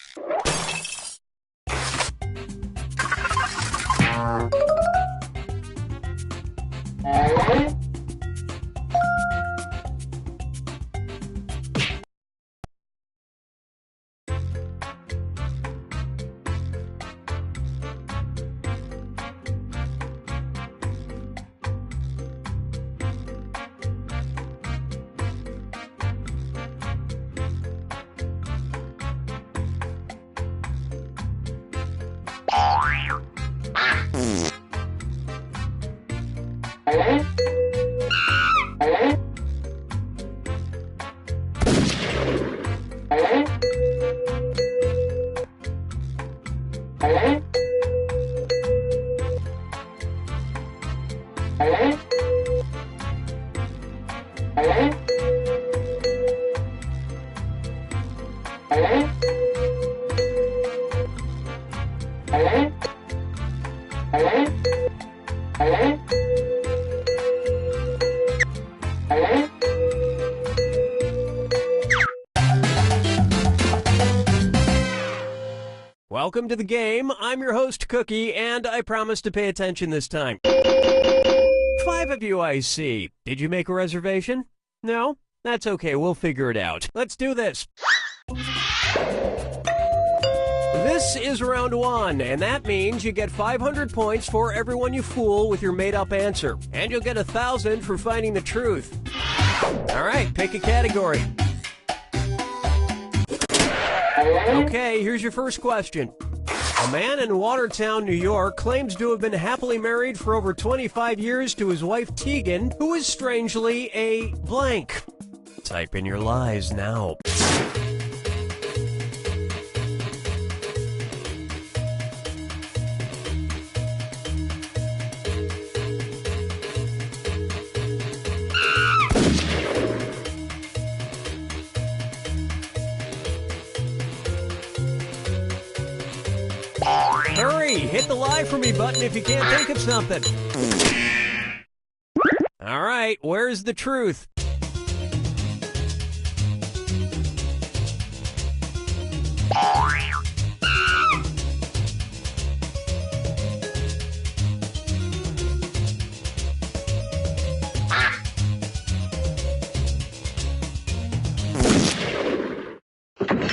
Welcome to the game. I'm your host, Cookie, and I promise to pay attention this time. 5 of you, I see. Did you make a reservation? No? That's okay, we'll figure it out. Let's do this. This is round 1, and that means you get 500 points for everyone you fool with your made-up answer. And you'll get 1,000 for finding the truth. All right, pick a category. Okay, here's your first question. A man in Watertown, New York, claims to have been happily married for over 25 years to his wife Tegan, who is strangely a blank. Type in your lies now. Hurry! Hit the lie for me button if you can't think of something. All right, where's the truth?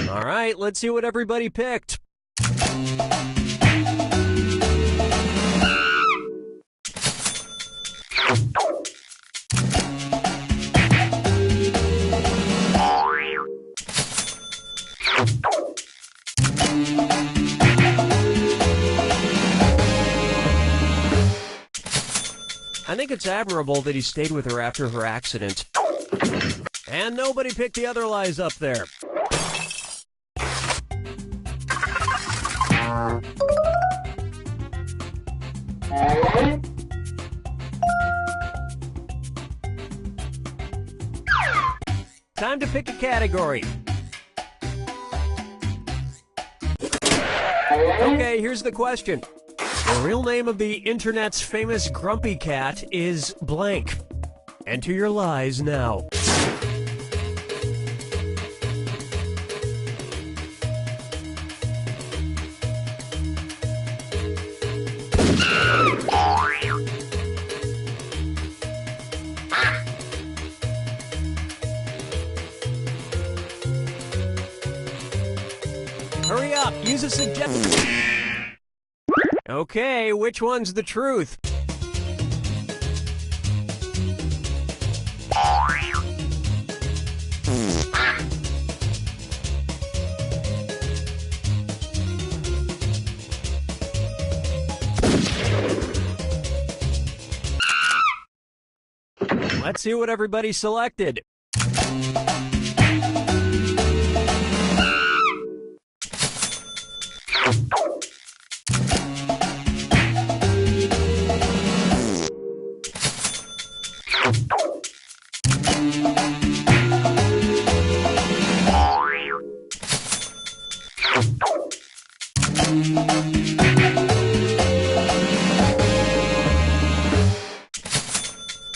All right, let's see what everybody picked. I think it's admirable that he stayed with her after her accident. And nobody picked the other lies up there. Time to pick a category. Okay, here's the question. The real name of the internet's famous grumpy cat is blank. Enter your lies now. Hurry up, use a suggestion. Okay, which one's the truth? Let's see what everybody selected.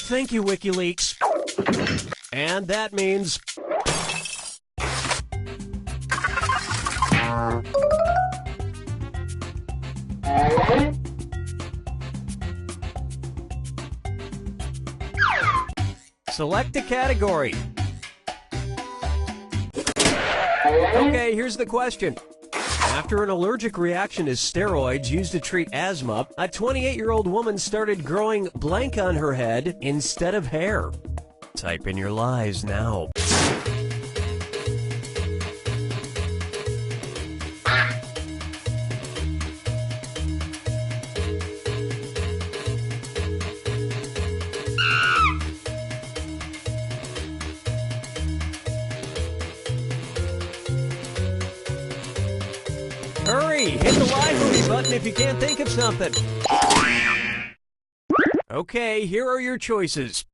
Thank you, WikiLeaks. And that means... Select a category. Okay, here's the question. After an allergic reaction to steroids used to treat asthma, a 28-year-old woman started growing blank on her head instead of hair. Type in your lies now. Hurry! Hit the lie for me button if you can't think of something. Okay, here are your choices.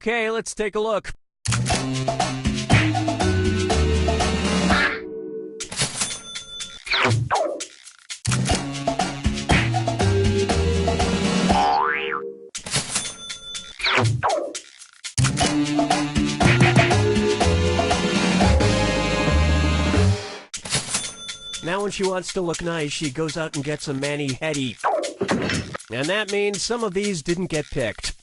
Okay, let's take a look. Now when she wants to look nice, she goes out and gets a mani-pedi. And that means some of these didn't get picked.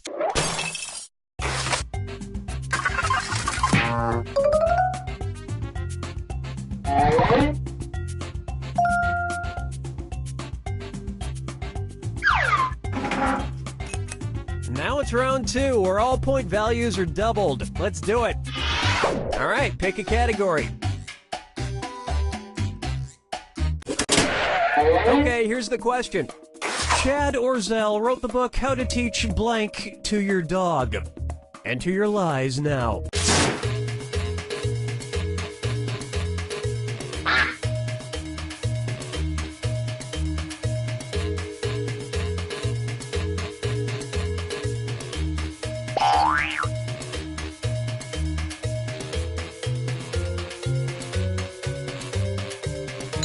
Now it's round 2, where all point values are doubled. Let's do it. All right, pick a category. Okay, here's the question. Chad Orzel wrote the book How to Teach Blank to Your Dog. Enter your lies now.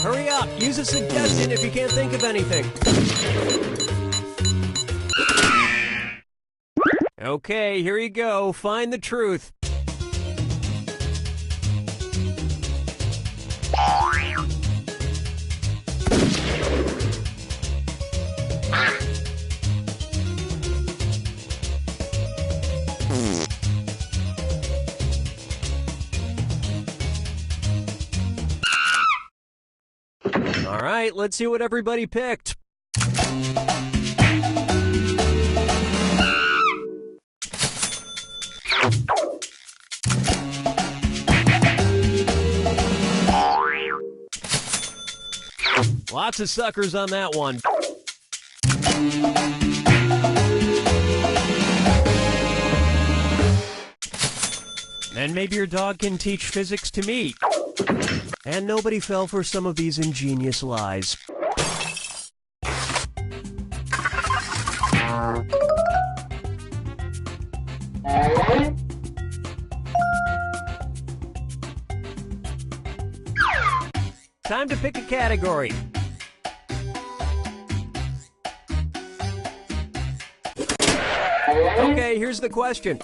Hurry up! Use a suggestion if you can't think of anything. Okay, here you go. Find the truth. All right, let's see what everybody picked. Lots of suckers on that one. Then maybe your dog can teach physics to me. And nobody fell for some of these ingenious lies. Time to pick a category. Okay, here's the question.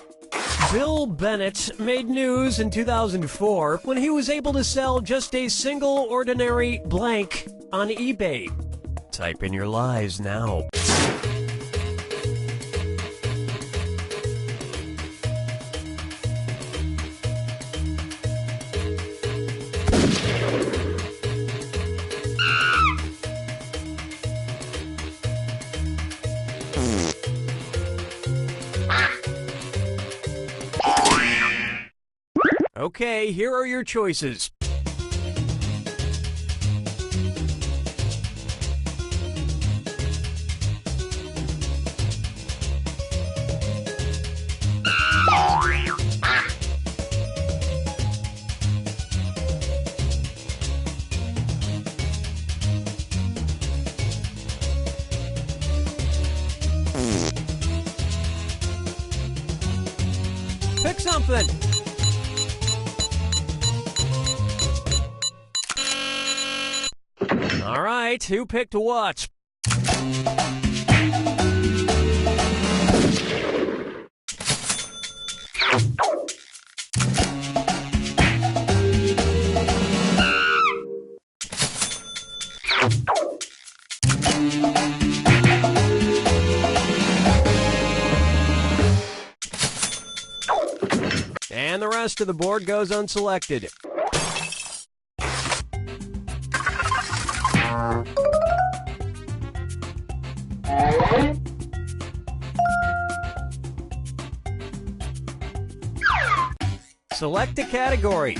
Bill Bennett made news in 2004 when he was able to sell just a single ordinary blank on eBay. Type in your lies now. Okay, here are your choices. Pick something. All right, who picked what? And the rest of the board goes unselected. Select a category.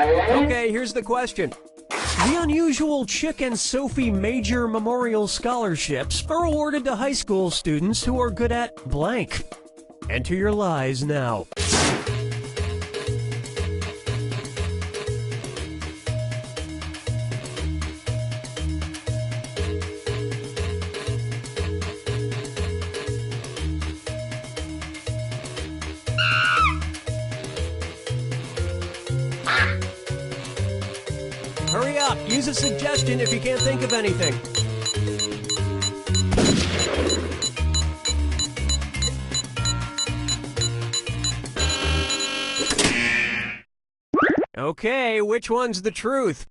Okay, here's the question. The unusual Chick and Sophie Major Memorial Scholarships are awarded to high school students who are good at blank. Enter your lies now. Hurry up, use a suggestion if you can't think of anything. Okay, which one's the truth?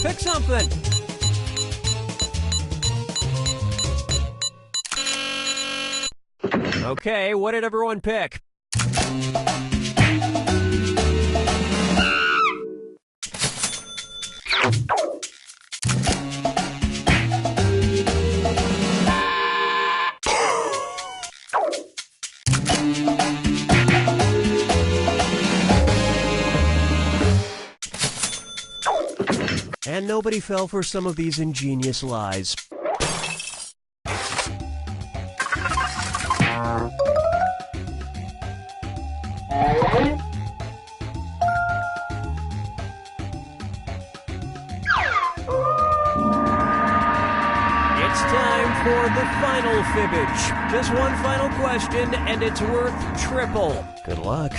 Pick something. Okay, what did everyone pick? And nobody fell for some of these ingenious lies. It's time for the final fibbage. Just one final question, and it's worth triple. Good luck.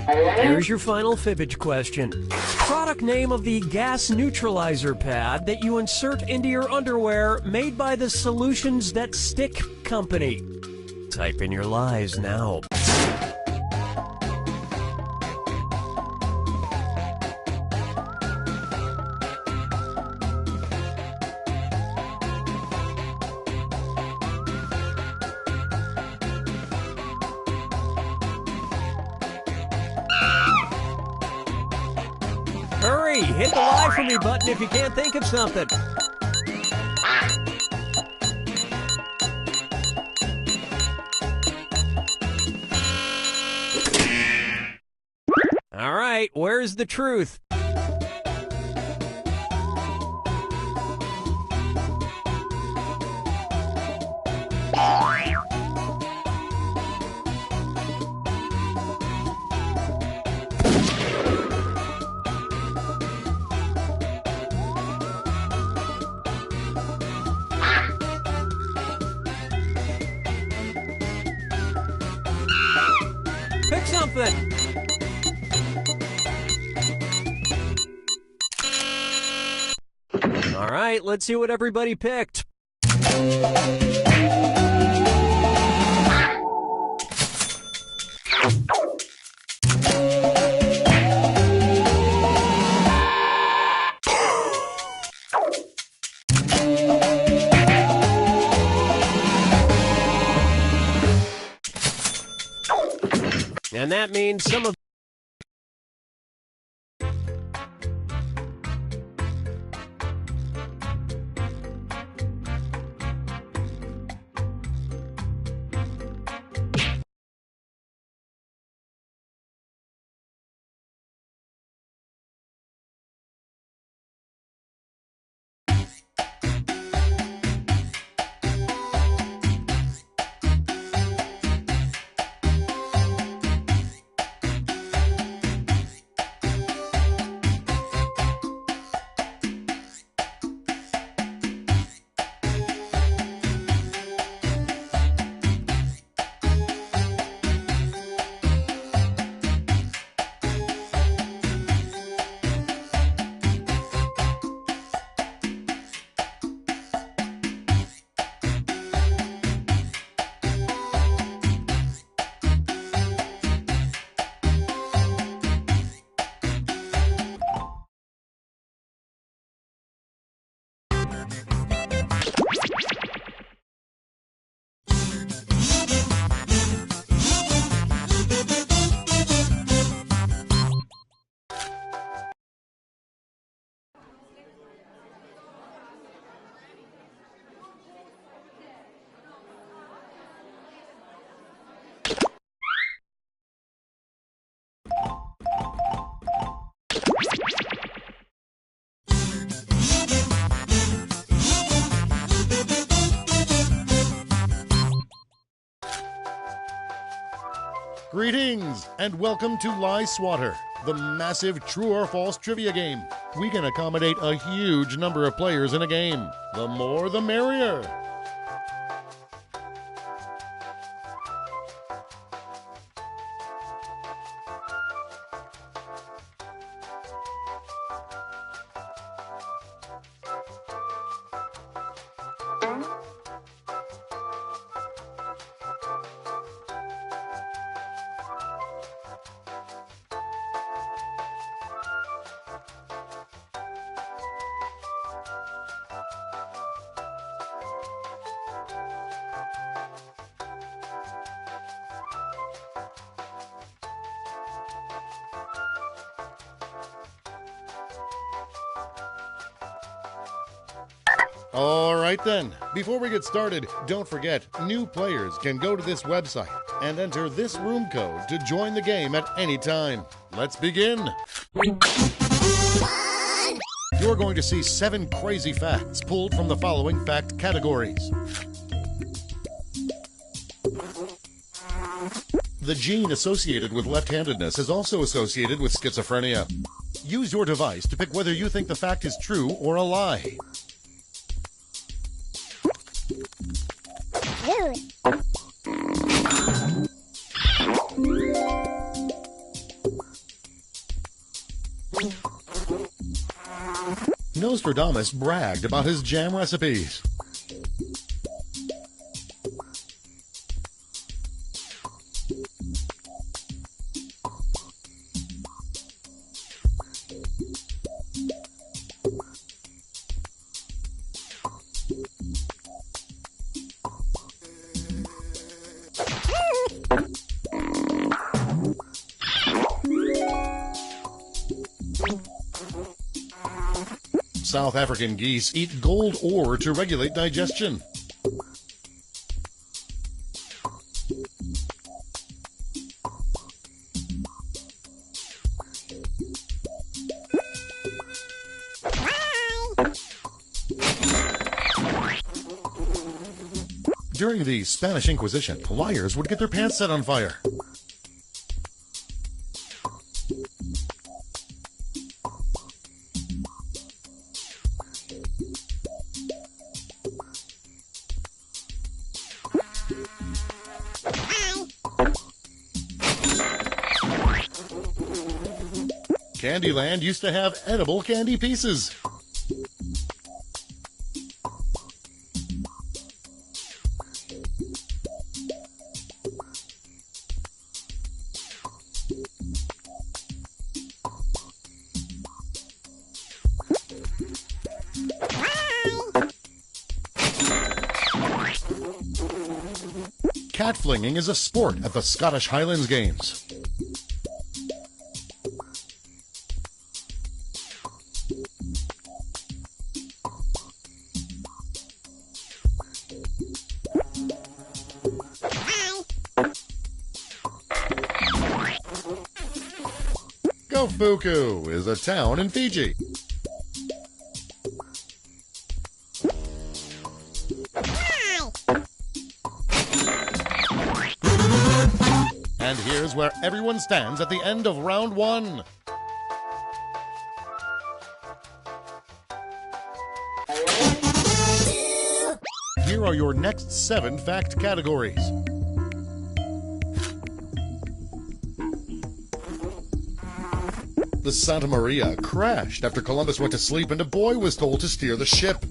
Here's your final fibbage question. Product name of the gas neutralizer pad that you insert into your underwear made by the Solutions That Stick company. Type in your lies now. Hurry! Hit the lie for me button if you can't think of something. All right, where's the truth? Pick something. All right, let's see what everybody picked. And that means some of Greetings, and welcome to Lie Swatter, the massive true or false trivia game. We can accommodate a huge number of players in a game. The more, the merrier. All right then, before we get started, don't forget, new players can go to this website and enter this room code to join the game at any time. Let's begin. You're going to see 7 crazy facts pulled from the following fact categories. The gene associated with left-handedness is also associated with schizophrenia. Use your device to pick whether you think the fact is true or a lie. Nostradamus bragged about his jam recipes. South African geese eat gold ore to regulate digestion. During the Spanish Inquisition, liars would get their pants set on fire. Candyland used to have edible candy pieces. Cat flinging is a sport at the Scottish Highlands Games. Kofuku is a town in Fiji. And here's where everyone stands at the end of round 1. Here are your next 7 fact categories. The Santa Maria crashed after Columbus went to sleep and a boy was told to steer the ship.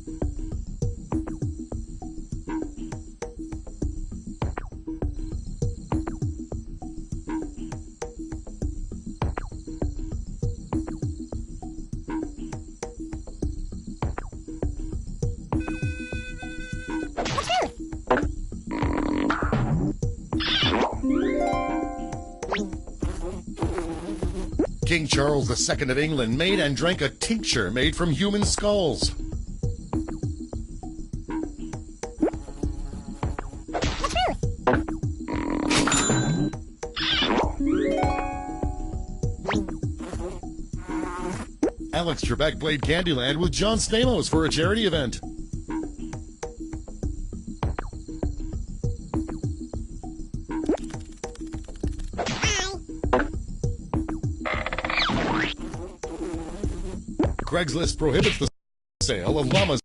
King Charles II of England made and drank a tincture made from human skulls. Alex Trebek played Candyland with John Stamos for a charity event. Craigslist prohibits the sale of llamas.